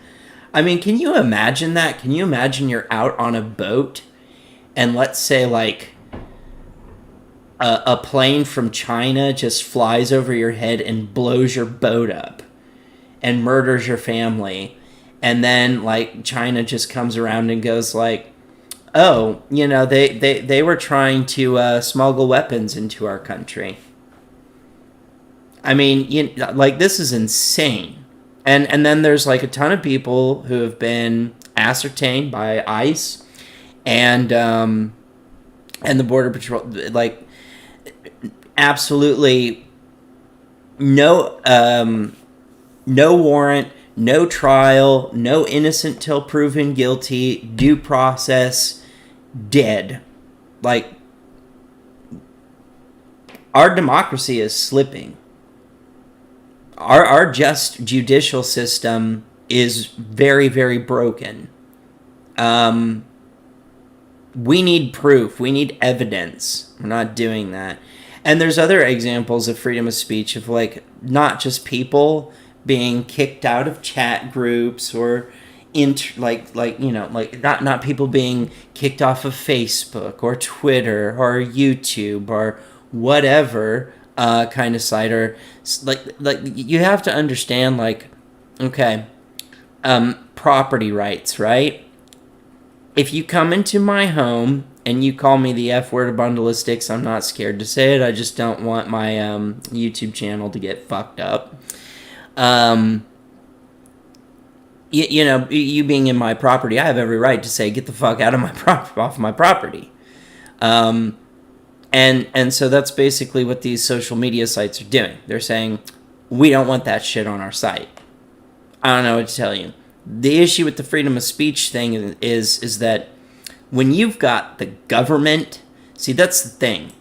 I mean, can you imagine that? Can you imagine you're out on a boat and let's say a plane from China just flies over your head and blows your boat up and murders your family. And then China just comes around and goes oh, they were trying to smuggle weapons into our country. I mean, this is insane. And then there's a ton of people who have been ascertained by ICE and the Border Patrol, absolutely no warrant, no trial, no innocent till proven guilty, due process, dead. Our democracy is slipping. Our just judicial system is very, very broken. We need proof. We need evidence. We're not doing that. And there's other examples of freedom of speech of not just people being kicked out of chat groups or not people being kicked off of Facebook or Twitter or YouTube or whatever kind of site, or you have to understand property rights, right? If you come into my home and you call me the F word, a bundle of sticks, I'm not scared to say it. I just don't want my YouTube channel to get fucked up. You know, you being in my property, I have every right to say, get the fuck out of my off my property. And so that's basically what these social media sites are doing. They're saying, we don't want that shit on our site. I don't know what to tell you. The issue with the freedom of speech thing is that when you've got the government, see, that's the thing.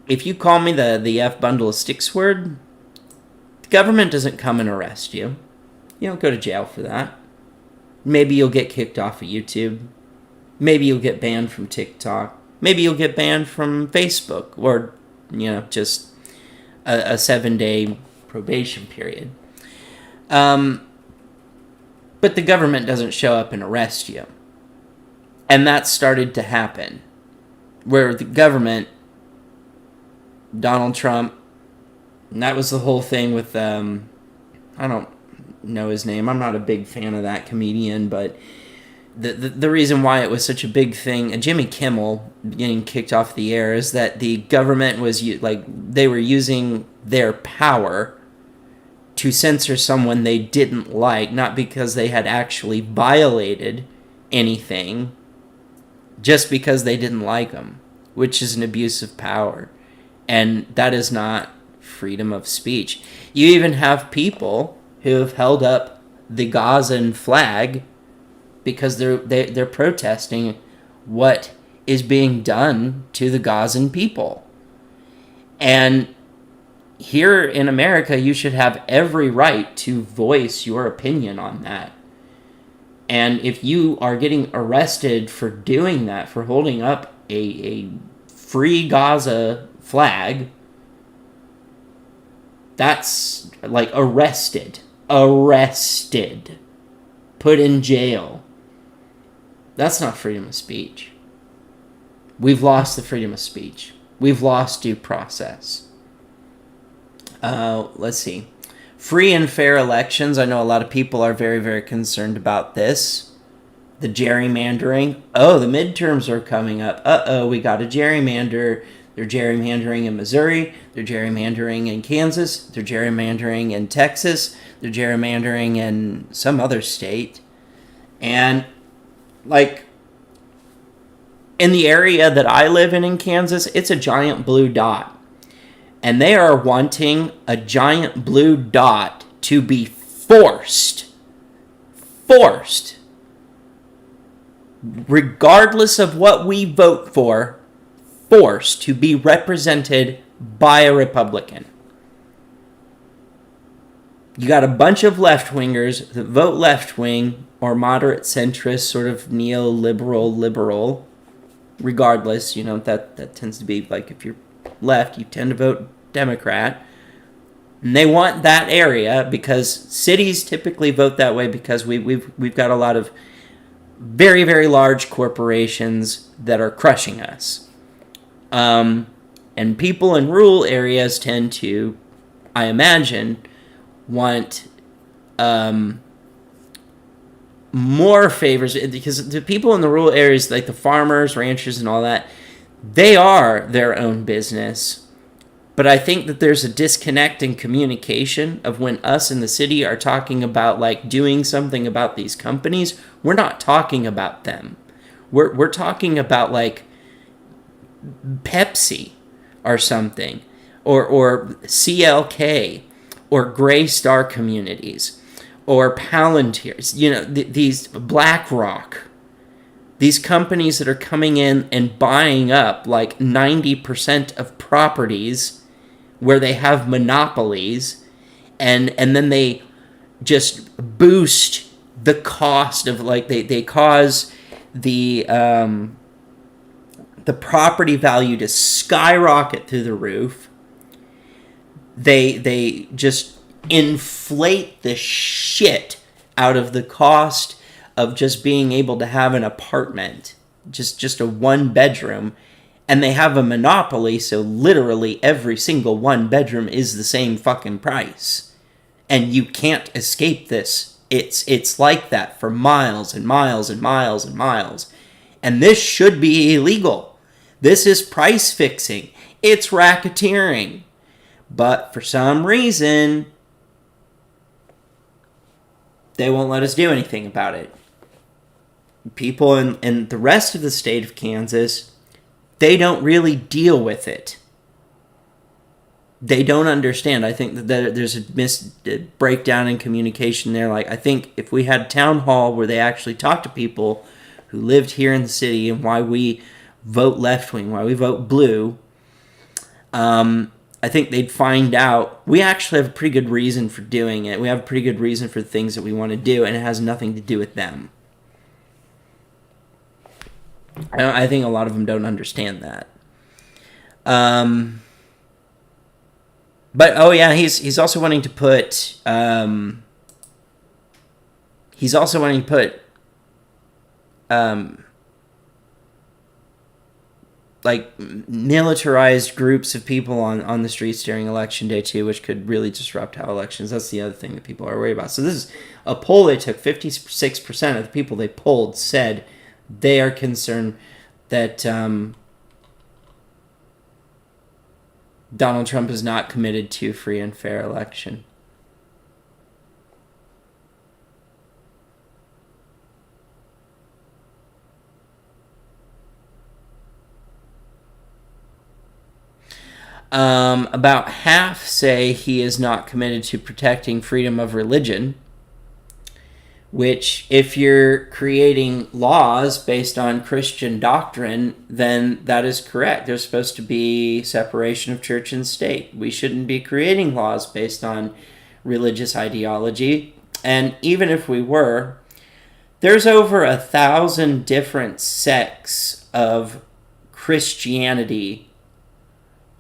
If you call me the F bundle of sticks word, the government doesn't come and arrest you. You don't go to jail for that. Maybe you'll get kicked off of YouTube. Maybe you'll get banned from TikTok. Maybe you'll get banned from Facebook, or, you know, just a 7-day probation period. But the government doesn't show up and arrest you. And that started to happen. Where the government, Donald Trump, and that was the whole thing with, I don't know his name. I'm not a big fan of that comedian, but the reason why it was such a big thing, Jimmy Kimmel getting kicked off the air, is that the government was they were using their power to censor someone they didn't like, not because they had actually violated anything, just because they didn't like them, which is an abuse of power. And that is not freedom of speech. You even have people who have held up the Gazan flag because they're protesting what is being done to the Gazan people. And here in America, you should have every right to voice your opinion on that. And if you are getting arrested for doing that, for holding up a free Gaza flag, that's like arrested, put in jail. That's not freedom of speech. We've lost the freedom of speech. We've lost due process. Let's see. Free and fair elections. I know a lot of people are very, very concerned about this. The gerrymandering. Oh, the midterms are coming up. We got a gerrymander. They're gerrymandering in Missouri. They're gerrymandering in Kansas. They're gerrymandering in Texas. They're gerrymandering in some other state. And, like, in the area that I live in Kansas, it's a giant blue dot. And they are wanting a giant blue dot to be forced, regardless of what we vote for, forced to be represented by a Republican. You got a bunch of left-wingers that vote left-wing or moderate centrist, sort of neoliberal, liberal. Regardless, you know, that tends to be like, if you're left, you tend to vote Democrat. And they want that area because cities typically vote that way because we've got a lot of very, very large corporations that are crushing us. And people in rural areas tend to, I imagine, want more favors, because the people in the rural areas, like the farmers, ranchers, and all that, they are their own business. But I think that there's a disconnect in communication of when us in the city are talking about, like, doing something about these companies. We're not talking about them. We're talking about, like, Pepsi or something, or CLK, or Gray Star Communities, or Palantirs, you know, these BlackRock, these companies that are coming in and buying up like 90% of properties where they have monopolies, and then they just boost the cost of, like, they cause the property value to skyrocket through the roof. They just inflate the shit out of the cost of just being able to have an apartment, just a one bedroom, and they have a monopoly, so literally every single one bedroom is the same fucking price, and you can't escape this. It's like that for miles and miles and miles and miles. And this should be illegal. This is price fixing. It's racketeering. But for some reason, they won't let us do anything about it. People in the rest of the state of Kansas, they don't really deal with it. They don't understand. I think that there's a breakdown in communication there. Like, I think if we had a town hall where they actually talk to people who lived here in the city and why we vote left-wing, why we vote blue, I think they'd find out we actually have a pretty good reason for doing it. We have a pretty good reason for the things that we want to do, and it has nothing to do with them. I think a lot of them don't understand that. But oh yeah, he's also wanting to put like militarized groups of people on the streets during election day too, which could really disrupt how elections. That's the other thing that people are worried about. So this is a poll they took. 56% of the people they polled said they are concerned that Donald Trump is not committed to a free and fair election. About half say he is not committed to protecting freedom of religion, which, if you're creating laws based on Christian doctrine, then that is correct. There's supposed to be separation of church and state. We shouldn't be creating laws based on religious ideology. And even if we were, there's over 1,000 different sects of Christianity,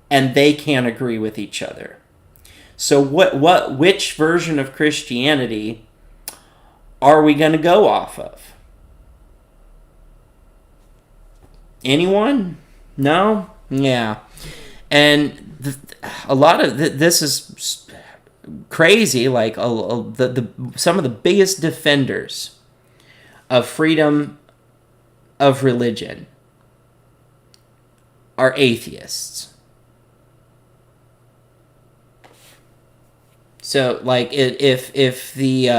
and they can't agree with each other. So which version of Christianity are we going to go off of? Anyone? No? Yeah. And a lot of this is crazy. Like some of the biggest defenders of freedom of religion are atheists. So, like, if the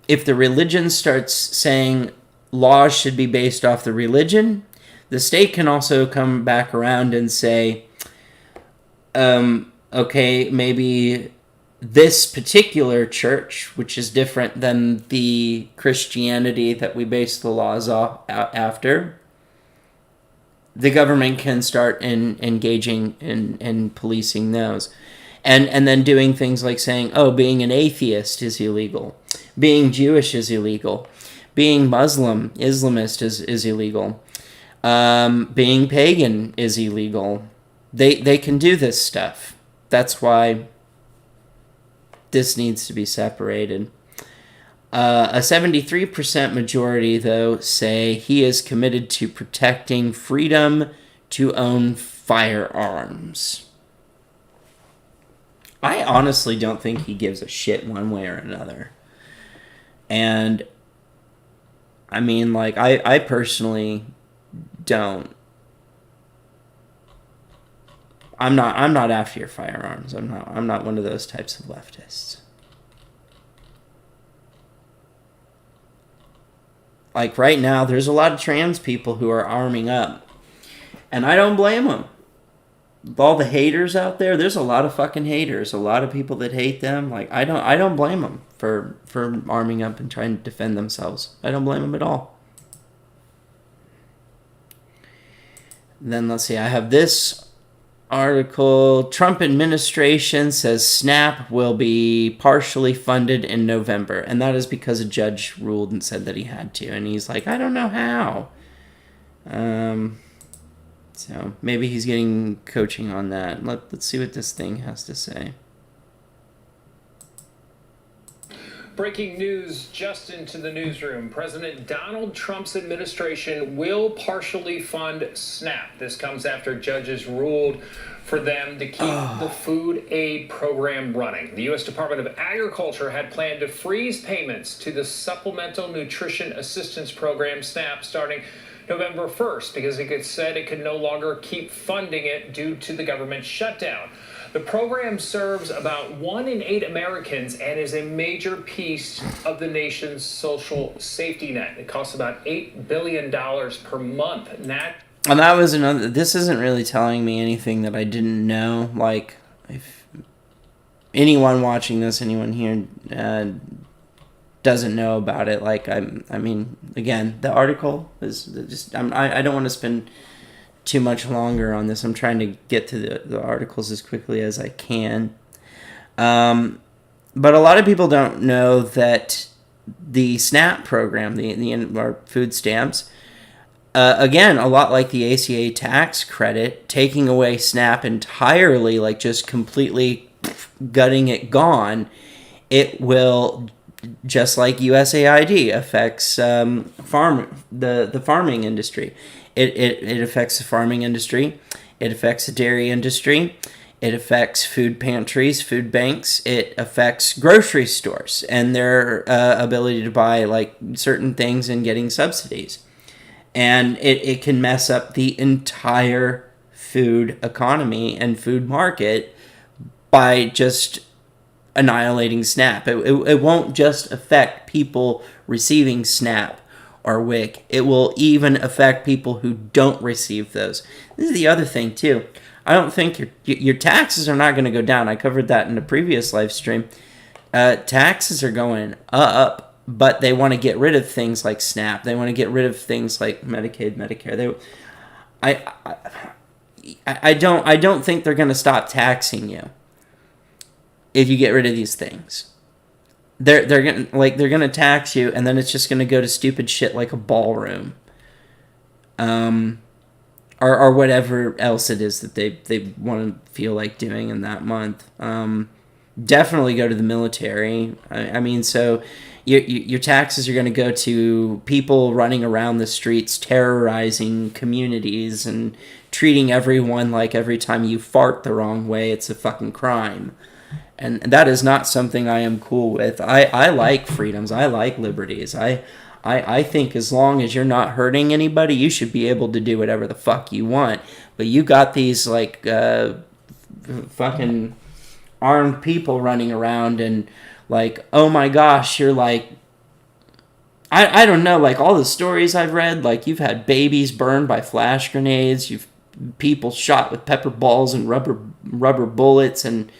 religion starts saying laws should be based off the religion, the state can also come back around and say, okay, maybe this particular church, which is different than the Christianity that we base the laws off after, the government can start engaging in policing those. And then doing things like saying, oh, being an atheist is illegal. Being Jewish is illegal. Being Islamist is illegal. Being pagan is illegal. They can do this stuff. That's why this needs to be separated. A 73% majority, though, say he is committed to protecting freedom to own firearms. I honestly don't think he gives a shit one way or another. And I mean, like, I personally don't. I'm not after your firearms. I'm not one of those types of leftists. Like, right now, there's a lot of trans people who are arming up. And I don't blame them. All the haters out there, there's a lot of fucking haters. A lot of people that hate them. Like, I don't blame them for arming up and trying to defend themselves. I don't blame them at all. And then let's see, I have this article. Trump administration says SNAP will be partially funded in November. And that is because a judge ruled and said that he had to. And he's like, I don't know how. So maybe he's getting coaching on that. Let's see what this thing has to say. Breaking news just into the newsroom. President Donald Trump's administration will partially fund SNAP. This comes after judges ruled for them to keep the food aid program running. The U.S. Department of Agriculture had planned to freeze payments to the Supplemental Nutrition Assistance Program, SNAP, starting November 1st because it said it could no longer keep funding it due to the government shutdown. The program serves about 1 in 8 Americans and is a major piece of the nation's social safety net. It costs about $8 billion per month. And that was another. This isn't really telling me anything that I didn't know. Like, if anyone watching this, anyone here doesn't know about it, like, I mean, again, the article is just. I don't want to spend too much longer on this. I'm trying to get to the articles as quickly as I can. But a lot of people don't know that the SNAP program, our food stamps, again, a lot like the ACA tax credit, taking away SNAP entirely, like just completely gutting it gone, it will, just like USAID, affects the farming industry. It affects the farming industry. It affects the dairy industry. It affects food pantries, food banks. It affects grocery stores and their ability to buy like certain things and getting subsidies. And it can mess up the entire food economy and food market by just annihilating SNAP. It won't just affect people receiving SNAP or WIC. It will even affect people who don't receive those. This is the other thing too. I don't think your taxes are not going to go down. I covered that in a previous live stream. Taxes are going up, but they want to get rid of things like SNAP. They want to get rid of things like Medicaid, Medicare. I don't think they're going to stop taxing you if you get rid of these things. They're gonna tax you, and then it's just gonna go to stupid shit like a ballroom, or whatever else it is that they want to feel like doing in that month. Definitely go to the military. I mean, so your taxes are gonna go to people running around the streets terrorizing communities and treating everyone like every time you fart the wrong way, it's a fucking crime. And that is not something I am cool with. I like freedoms. I like liberties. I think as long as you're not hurting anybody, you should be able to do whatever the fuck you want. But you got these, like, fucking armed people running around and, like, oh my gosh, you're like... I don't know, like, all the stories I've read, like, you've had babies burned by flash grenades, you've people shot with pepper balls and rubber bullets, and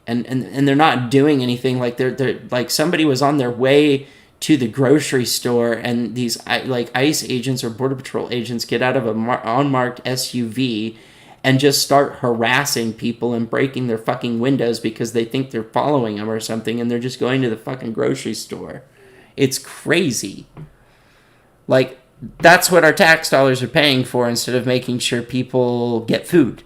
they're not doing anything. Like they're like somebody was on their way to the grocery store and these like ICE agents or Border Patrol agents get out of a unmarked SUV and just start harassing people and breaking their fucking windows because they think they're following them or something, and they're just going to the fucking grocery store. It's crazy. Like, that's what our tax dollars are paying for, instead of making sure people get food.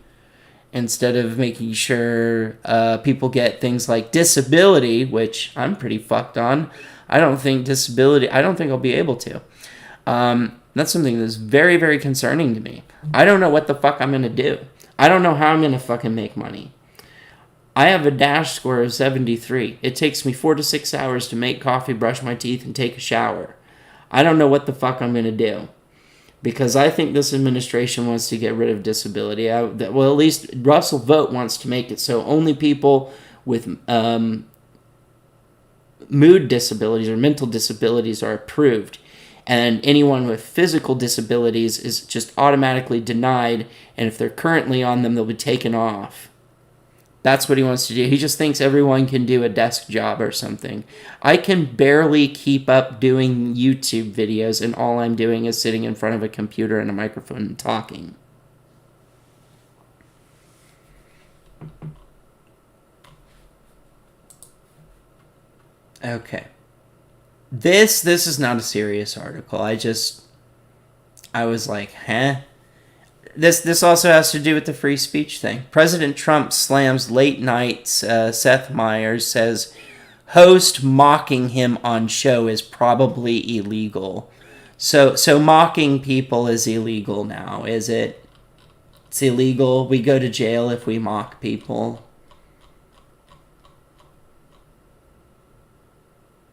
Instead of making sure people get things like disability, which I'm pretty fucked on. I don't think I'll be able to. That's something that's very, very concerning to me. I don't know what the fuck I'm going to do. I don't know how I'm going to fucking make money. I have a dash score of 73. It takes me 4 to 6 hours to make coffee, brush my teeth, and take a shower. I don't know what the fuck I'm going to do. Because I think this administration wants to get rid of disability. Well, at least Russell Vogt wants to make it so only people with mood disabilities or mental disabilities are approved. And anyone with physical disabilities is just automatically denied. And if they're currently on them, they'll be taken off. That's what he wants to do. He just thinks everyone can do a desk job or something. I can barely keep up doing YouTube videos, and all I'm doing is sitting in front of a computer and a microphone and talking. Okay. This is not a serious article. I was like, huh? This also has to do with the free speech thing. President Trump slams late night. Seth Meyers says, host mocking him on show is probably illegal. So mocking people is illegal now, is it? It's illegal. We go to jail if we mock people.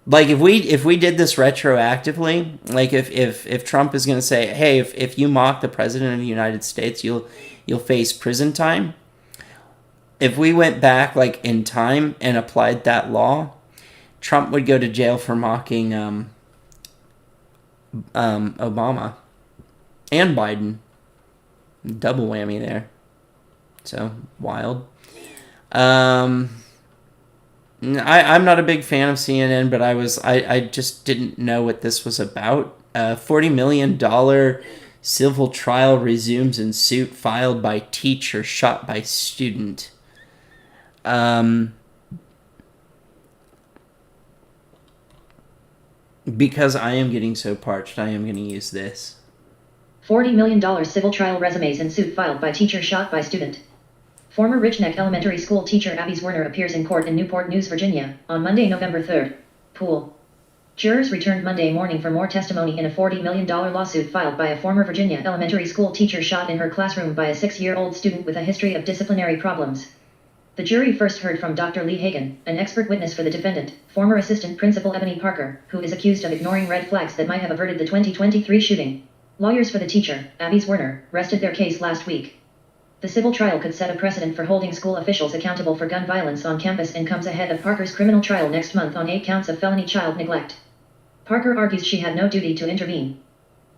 Like if we did this retroactively, like if Trump is going to say, hey, if you mock the president of the United States, you'll face prison time. If we went back like in time and applied that law, Trump would go to jail for mocking Obama and Biden. Double whammy there. So wild. I'm not a big fan of CNN, but I just didn't know what this was about. $40 million civil trial resumes in suit filed by teacher shot by student. Because I am getting so parched, I am going to use this. $40 million civil trial resumes in suit filed by teacher shot by student. Former Richneck Elementary School teacher Abby Werner appears in court in Newport News, Virginia, on Monday, November 3rd. Pool. Jurors returned Monday morning for more testimony in a $40 million lawsuit filed by a former Virginia elementary school teacher shot in her classroom by a 6-year-old student with a history of disciplinary problems. The jury first heard from Dr. Lee Hagan, an expert witness for the defendant, former assistant principal Ebony Parker, who is accused of ignoring red flags that might have averted the 2023 shooting. Lawyers for the teacher, Abby Werner, rested their case last week. The civil trial could set a precedent for holding school officials accountable for gun violence on campus and comes ahead of Parker's criminal trial next month on 8 counts of felony child neglect. Parker argues she had no duty to intervene.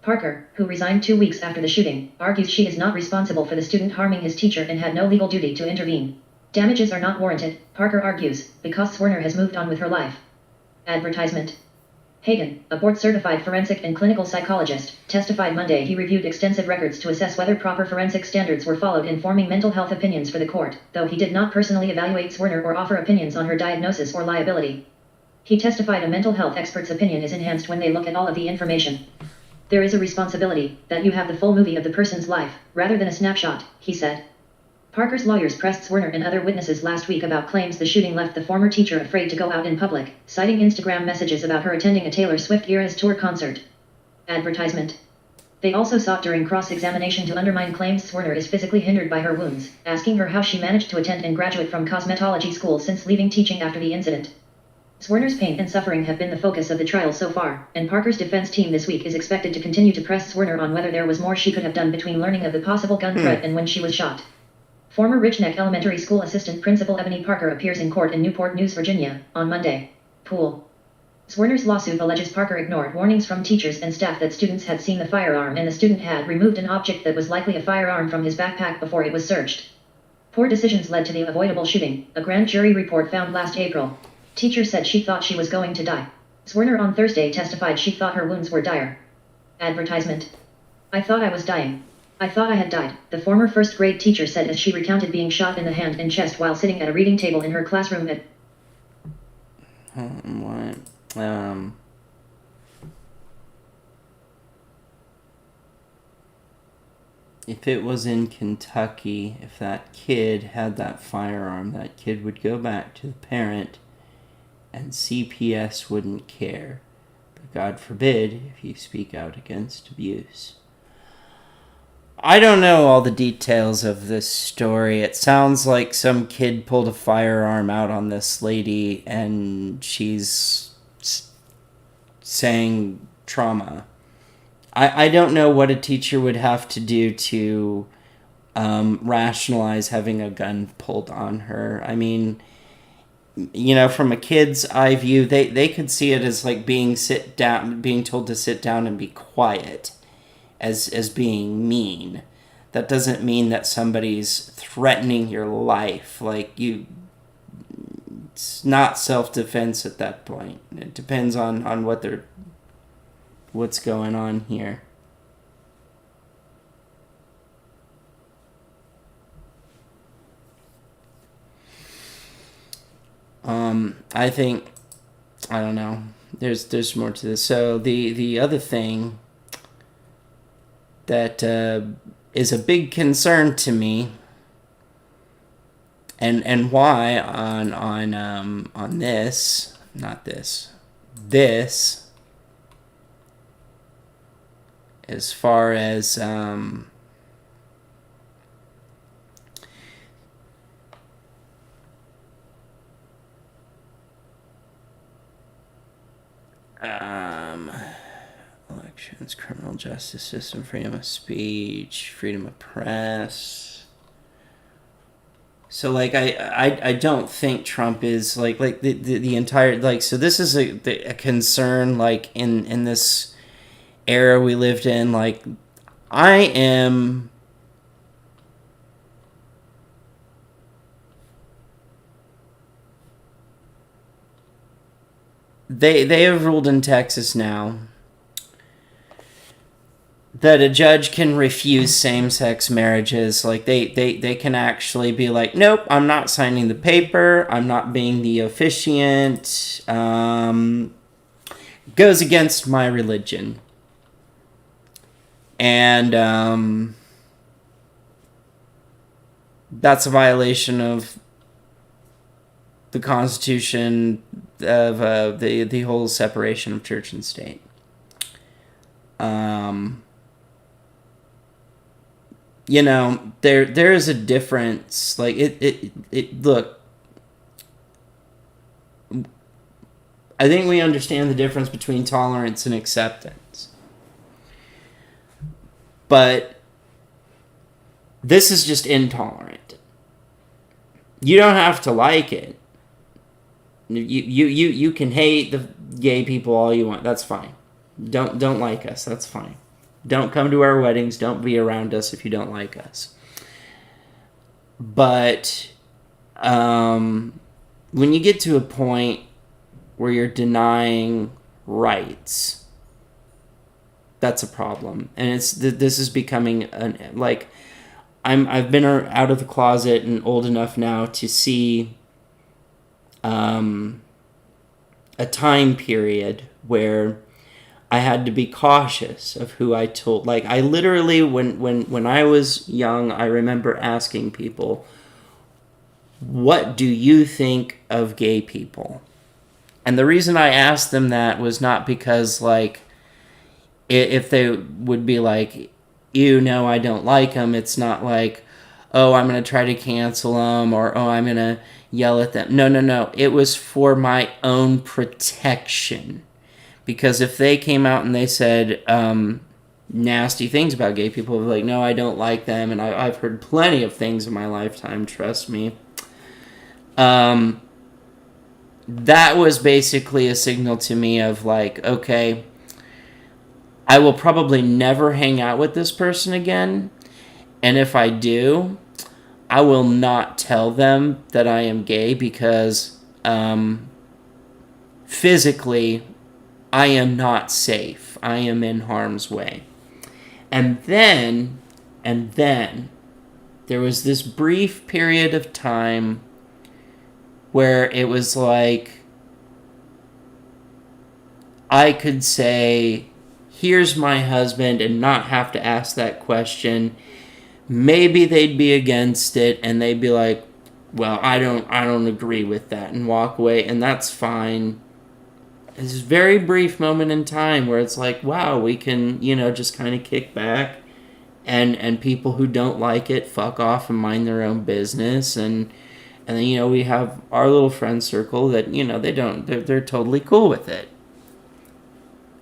Parker, who resigned 2 weeks after the shooting, argues she is not responsible for the student harming his teacher and had no legal duty to intervene. Damages are not warranted, Parker argues, because Werner has moved on with her life. Advertisement. Hagan, a board-certified forensic and clinical psychologist, testified Monday he reviewed extensive records to assess whether proper forensic standards were followed in forming mental health opinions for the court, though he did not personally evaluate Werner or offer opinions on her diagnosis or liability. He testified a mental health expert's opinion is enhanced when they look at all of the information. There is a responsibility that you have the full movie of the person's life, rather than a snapshot, he said. Parker's lawyers pressed Werner and other witnesses last week about claims the shooting left the former teacher afraid to go out in public, citing Instagram messages about her attending a Taylor Swift Eras Tour concert. Advertisement. They also sought during cross-examination to undermine claims Werner is physically hindered by her wounds, asking her how she managed to attend and graduate from cosmetology school since leaving teaching after the incident. Werner's pain and suffering have been the focus of the trial so far, and Parker's defense team this week is expected to continue to press Werner on whether there was more she could have done between learning of the possible gun threat and when she was shot. Former Richneck Elementary School Assistant Principal Ebony Parker appears in court in Newport News, Virginia, on Monday. Pool. Werner's lawsuit alleges Parker ignored warnings from teachers and staff that students had seen the firearm and the student had removed an object that was likely a firearm from his backpack before it was searched. Poor decisions led to the avoidable shooting, a grand jury report found last April. Teacher said she thought she was going to die. Werner on Thursday testified she thought her wounds were dire. Advertisement. I thought I was dying. I thought I had died, the former first-grade teacher said as she recounted being shot in the hand and chest while sitting at a reading table in her classroom at... What? If it was in Kentucky, if that kid had that firearm, that kid would go back to the parent and CPS wouldn't care. But God forbid if you speak out against abuse. I don't know all the details of this story. It sounds like some kid pulled a firearm out on this lady and she's saying trauma. I don't know what a teacher would have to do to rationalize having a gun pulled on her. I mean, you know, from a kid's eye view, they could see it as like being told to sit down and be quiet. As being mean. That doesn't mean that somebody's threatening your life. Like, it's not self-defense at that point. It depends on what's going on here. I think, I don't know. There's more to this. So the other thing that is a big concern to me, and why on this not this. This, as far as elections, criminal justice system, freedom of speech, freedom of press. So like I don't think Trump is like the entire like, so this is a concern like in this era we lived in. Like I am they have ruled in Texas now that a judge can refuse same-sex marriages. Like they can actually be like, nope, I'm not signing the paper, I'm not being the officiant, goes against my religion. And that's a violation of the Constitution of the whole separation of church and state. You know, there is a difference. Like it look, I think we understand the difference between tolerance and acceptance. But this is just intolerant. You don't have to like it. You can hate the gay people all you want. That's fine. Don't like us. That's fine. Don't come to our weddings. Don't be around us if you don't like us. But when you get to a point where you're denying rights, that's a problem. And this is becoming like I've been out of the closet and old enough now to see a time period where I had to be cautious of who I told. Like I literally, when I was young, I remember asking people, what do you think of gay people? And the reason I asked them that was not because like, if they would be like, ew, no, I don't like them. It's not like, oh, I'm going to try to cancel them, or, oh, I'm going to yell at them. No. It was for my own protection. Because if they came out and they said nasty things about gay people, I'd be like, no, I don't like them. And I've heard plenty of things in my lifetime, trust me. That was basically a signal to me of like, okay, I will probably never hang out with this person again. And if I do, I will not tell them that I am gay because physically I am not safe. I am in harm's way. And then there was this brief period of time where it was like I could say, here's my husband, and not have to ask that question. Maybe they'd be against it and they'd be like, well, I don't agree with that, and walk away, and that's fine. It's this very brief moment in time where it's like, wow, we can, just kind of kick back and people who don't like it fuck off and mind their own business, and then, we have our little friend circle that, they're totally cool with it.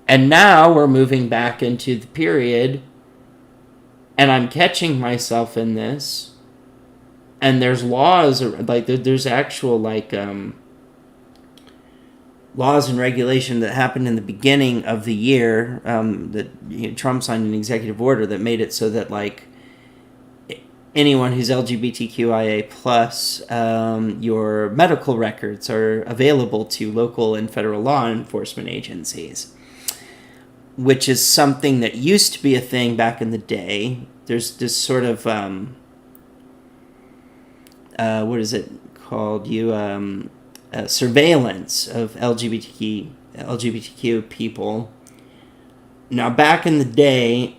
And now we're moving back into the period, and I'm catching myself in this, and there's laws, like there's actual like laws and regulation that happened in the beginning of the year that Trump signed an executive order that made it so that like anyone who's LGBTQIA plus, your medical records are available to local and federal law enforcement agencies, which is something that used to be a thing back in the day. There's this sort of what is it called? Surveillance of LGBTQ people. Now, back in the day,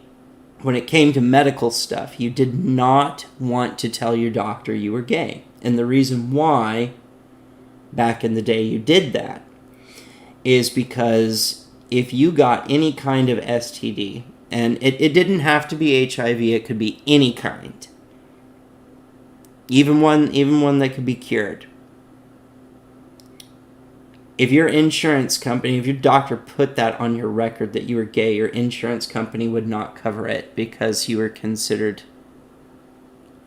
when it came to medical stuff, you did not want to tell your doctor you were gay. And the reason why, back in the day, you did that is because if you got any kind of STD, and it didn't have to be HIV, it could be any kind, even one that could be cured. If your insurance company, if your doctor put that on your record that you were gay, your insurance company would not cover it because you were considered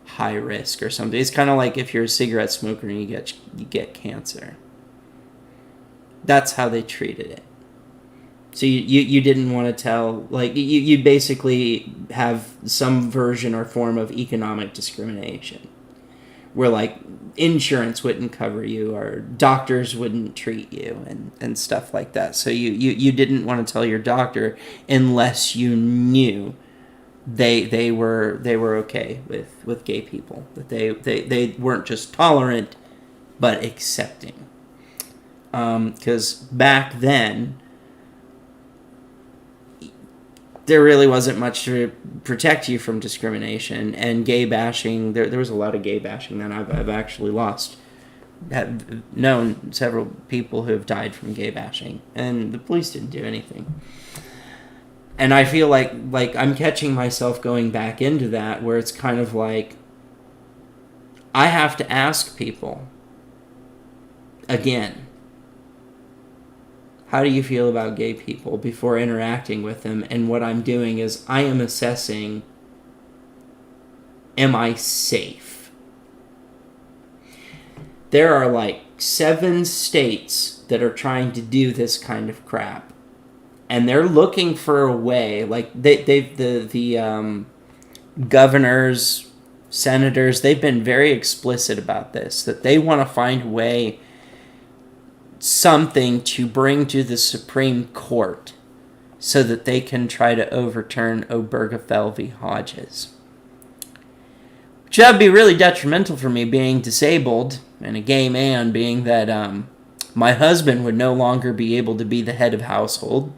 high risk or something. It's kind of like if you're a cigarette smoker and you get cancer. That's how they treated it. So you didn't want to tell, like, you basically have some version or form of economic discrimination where, like, insurance wouldn't cover you or doctors wouldn't treat you and stuff like that. So you didn't want to tell your doctor unless you knew they were okay with gay people, that they weren't just tolerant but accepting. Because back then there really wasn't much to protect you from discrimination and gay bashing. There was a lot of gay bashing then. I've actually have known several people who have died from gay bashing, and the police didn't do anything. And I feel like I'm catching myself going back into that, where it's kind of like I have to ask people again, how do you feel about gay people before interacting with them? And what I'm doing is I am assessing, am I safe? There are like 7 states that are trying to do this kind of crap. And they're looking for a way, like the governors, senators, they've been very explicit about this, that they want to find a way, something to bring to the Supreme Court so that they can try to overturn Obergefell v. Hodges. Which would be really detrimental for me, being disabled and a gay man, being that my husband would no longer be able to be the head of household.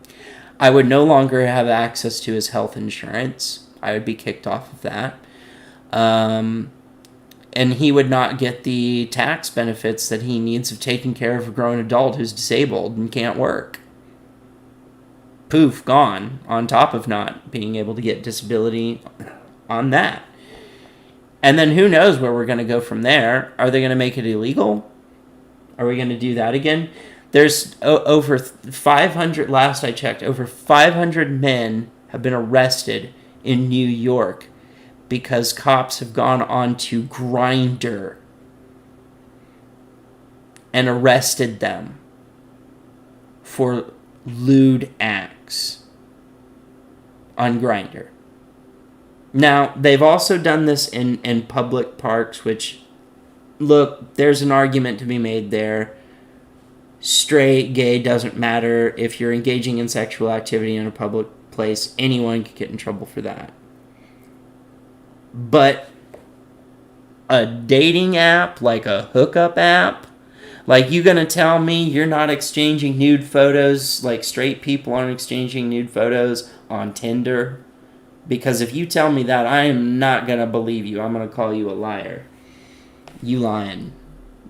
I would no longer have access to his health insurance. I would be kicked off of that. And he would not get the tax benefits that he needs of taking care of a grown adult who's disabled and can't work. Poof, gone, on top of not being able to get disability on that. And then who knows where we're going to go from there. Are they going to make it illegal? Are we going to do that again? There's over 500, last I checked, over 500 men have been arrested in New York because cops have gone on to Grindr and arrested them for lewd acts on Grindr. Now, they've also done this in public parks, which, look, there's an argument to be made there. Straight, gay, doesn't matter. If you're engaging in sexual activity in a public place, anyone could get in trouble for that. But a dating app, like a hookup app, like, you gonna tell me you're not exchanging nude photos, like straight people aren't exchanging nude photos on Tinder? Because if you tell me that, I am not gonna believe you. I'm gonna call you a liar. You lying.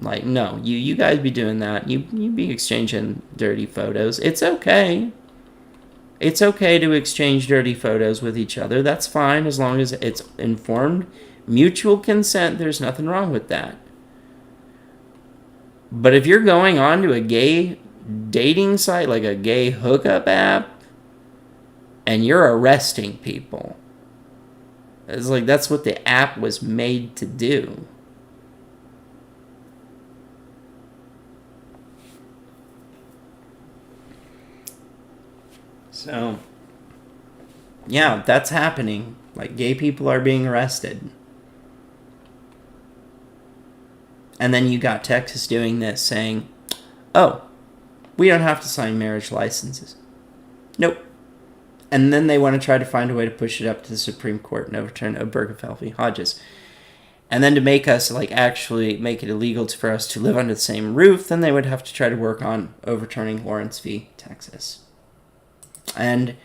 Like, no, you guys be doing that. You be exchanging dirty photos. It's okay. It's okay to exchange dirty photos with each other. That's fine, as long as it's informed mutual consent. There's nothing wrong with that. But if you're going on to a gay dating site, like a gay hookup app, and you're arresting people, it's like that's what the app was made to do. So, yeah, that's happening. Like, gay people are being arrested. And then you got Texas doing this, saying, oh, we don't have to sign marriage licenses. Nope. And then they want to try to find a way to push it up to the Supreme Court and overturn Obergefell v. Hodges. And then to make us, like, actually make it illegal for us to live under the same roof, then they would have to try to work on overturning Lawrence v. Texas. And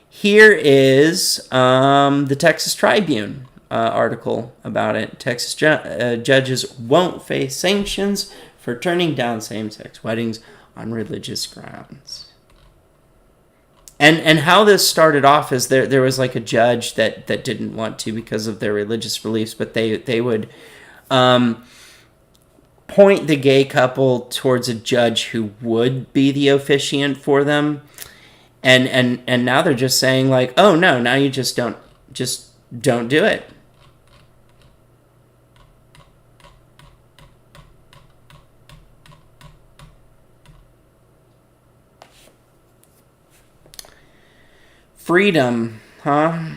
here is the Texas Tribune article about it. Texas judges won't face sanctions for turning down same-sex weddings on religious grounds. And how this started off is there was like a judge that didn't want to because of their religious beliefs, but they would point the gay couple towards a judge who would be the officiant for them. And now they're just saying like, oh no, now you just don't do it. Freedom, huh?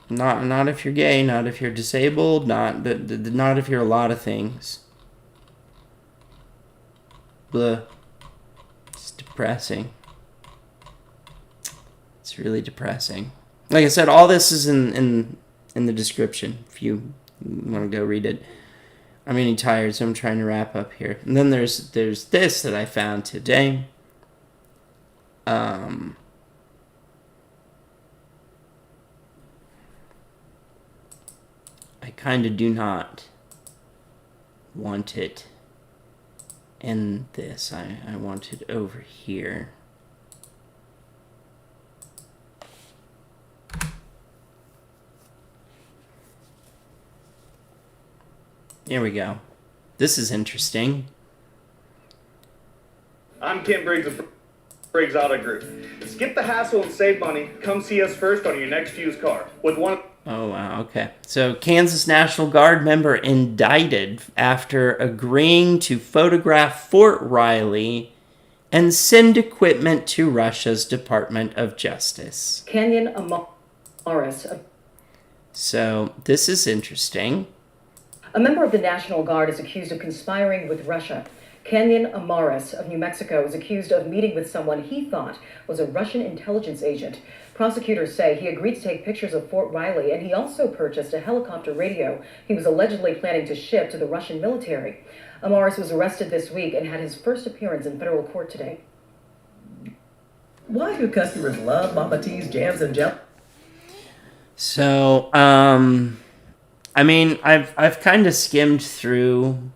Not if you're gay, not if you're disabled, not if you're a lot of things. Blah. It's depressing. It's really depressing. Like I said, all this is in the description if you want to go read it. I'm getting tired, so I'm trying to wrap up here. And then there's this that I found today. I kind of do not want it in this. I want it over here. Here we go. This is interesting. I'm Kim Briggs of Briggs Auto Group. Skip the hassle and save money. Come see us first on your next used car. With one. Oh, wow. Okay. So, Kansas National Guard member indicted after agreeing to photograph Fort Riley and send equipment to Russia's Department of Justice. Kenyon Amaris, So, this is interesting. a member of the National Guard, is accused of conspiring with Russia. Kenyon Amaris of New Mexico is accused of meeting with someone he thought was a Russian intelligence agent. Prosecutors say he agreed to take pictures of Fort Riley, and he also purchased a helicopter radio he was allegedly planning to ship to the Russian military. Amaris was arrested this week and had his first appearance in federal court today. Why do customers love Mama T's jams and jelly? So, I mean, I've kind of skimmed through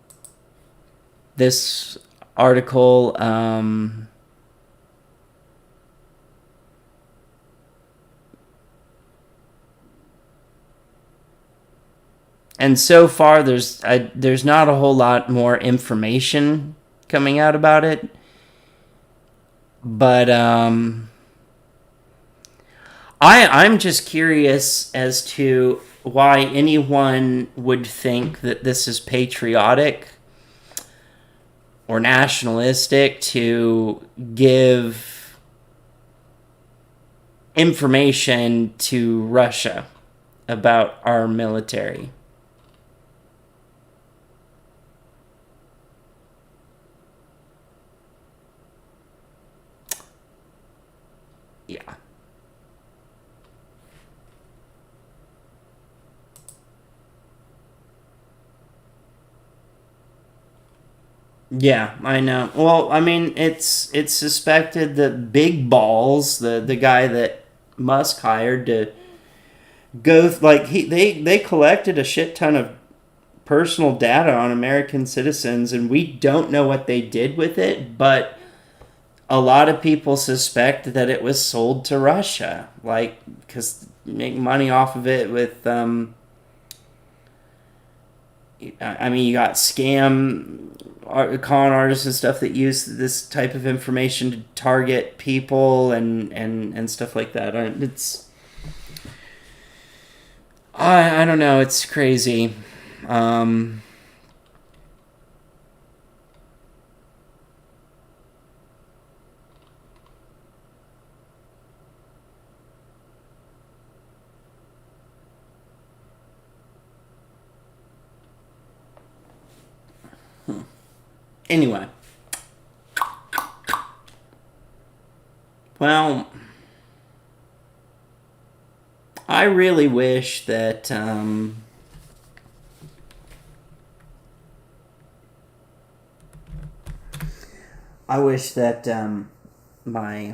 this article. And so far, there's not a whole lot more information coming out about it. But I'm just curious as to why anyone would think that this is patriotic or nationalistic to give information to Russia about our military. Yeah. Yeah, I know. Well, I mean, it's suspected that Big Balls, the guy that Musk hired to go, like, they collected a shit ton of personal data on American citizens, and we don't know what they did with it, but a lot of people suspect that it was sold to Russia, like, because make money off of it with, I mean, you got con artists and stuff that use this type of information to target people and stuff like that. It's, I don't know, it's crazy. Anyway. Well, I really wish that my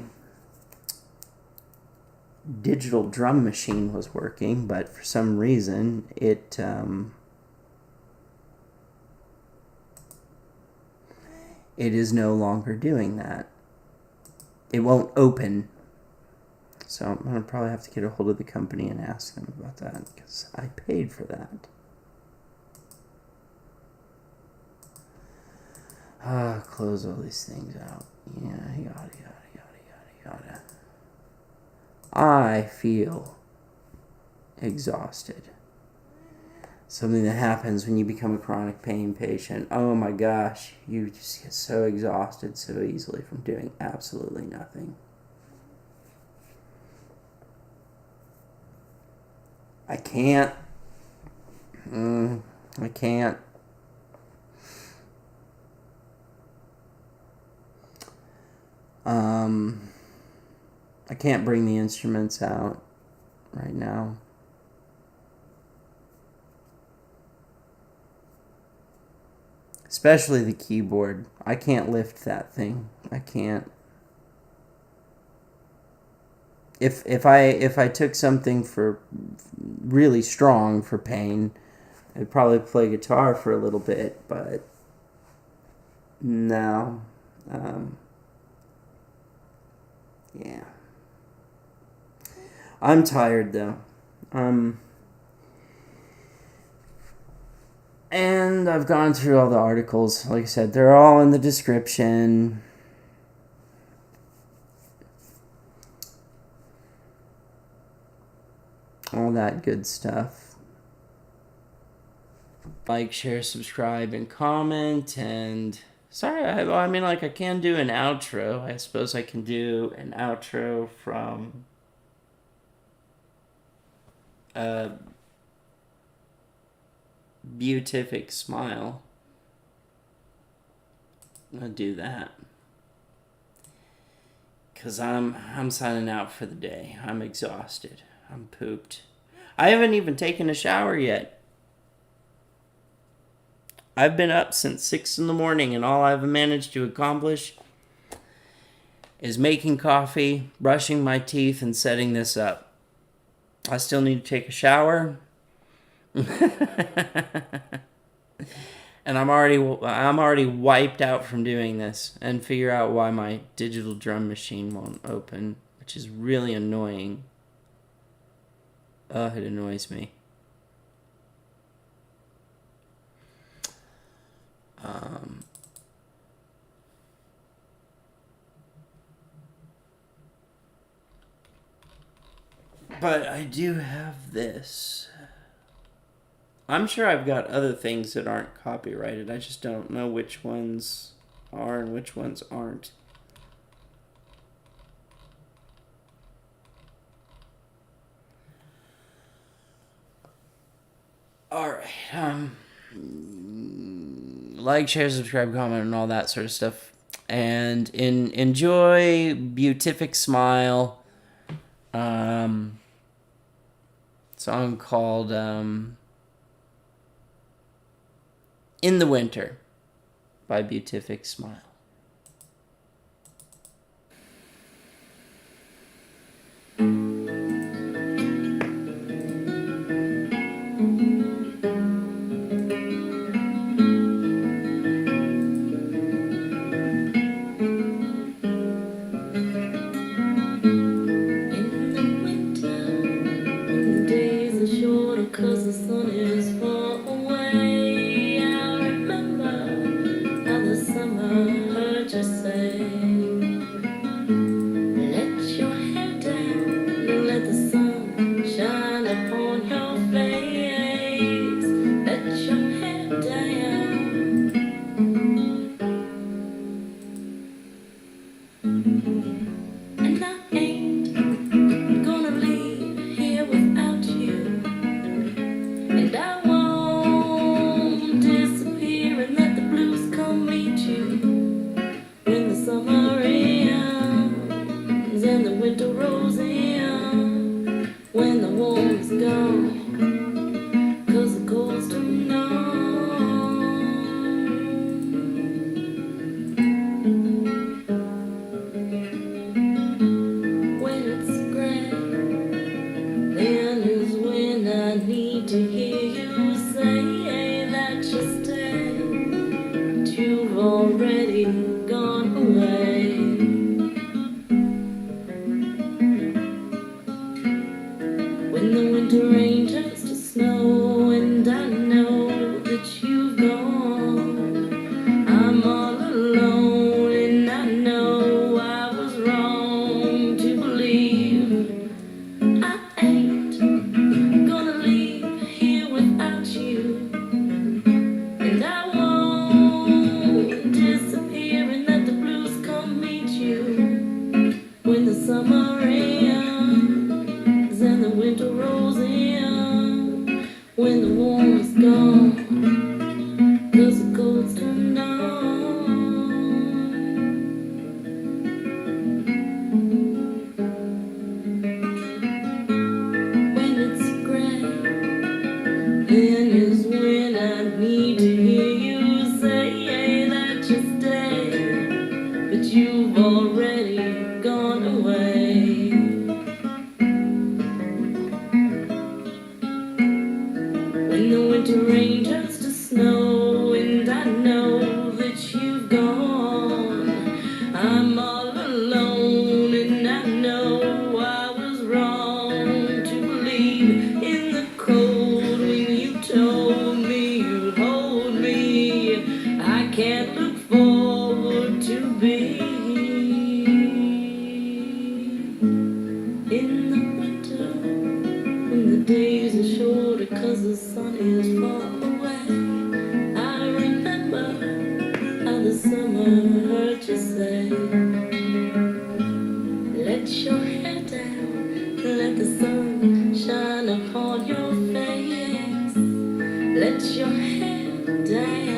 digital drum machine was working, but for some reason it it is no longer doing that. It won't open. So I'm going to probably have to get a hold of the company and ask them about that, because I paid for that. Close all these things out. Yeah, yada, yada. I feel exhausted. Something that happens when you become a chronic pain patient. Oh my gosh, you just get so exhausted so easily from doing absolutely nothing. I can't. I can't. I can't bring the instruments out right now. Especially the keyboard. I can't lift that thing. I can't. If I took something for really strong for pain, I'd probably play guitar for a little bit, but no. Yeah. I'm tired though. And I've gone through all the articles. Like I said, they're all in the description. All that good stuff. Like, share, subscribe, and comment. And sorry, I mean, like, I can do an outro. I suppose I can do an outro from Beatific Smile. I'll do that. Because I'm signing out for the day. I'm exhausted. I'm pooped. I haven't even taken a shower yet. I've been up since 6 in the morning, and all I've managed to accomplish is making coffee, brushing my teeth, and setting this up. I still need to take a shower. And I'm already wiped out from doing this, and figure out why my digital drum machine won't open, which is really annoying. It annoys me. But I do have this. I'm sure I've got other things that aren't copyrighted. I just don't know which ones are and which ones aren't. Alright, like, share, subscribe, comment, and all that sort of stuff. And enjoy Beatific Smile. Song called In the Winter by Beatific Smile. You've already winter rain turns to snow, and I know that you've gone. I'm all alone, and I know I was wrong to believe I ain't gonna leave here without you. And I won't disappear and let the blues come meet you. When the summer ends and the winter rolls in, when the warm is gone, 'cause the cold's turned on. When it's gray, then is when I need to hear you say that you stay, but you've already gone away. When the winter rain turns to snow, and I know that you've gone, I'm all alone, and I know I was wrong to believe in the cold when you told me you'd hold me. I can't look forward to be in the winter when the days are shorter 'cause the sun is far away. I remember how the summer heard you say, let your hair down, let the sun shine upon your face. Let your hair down.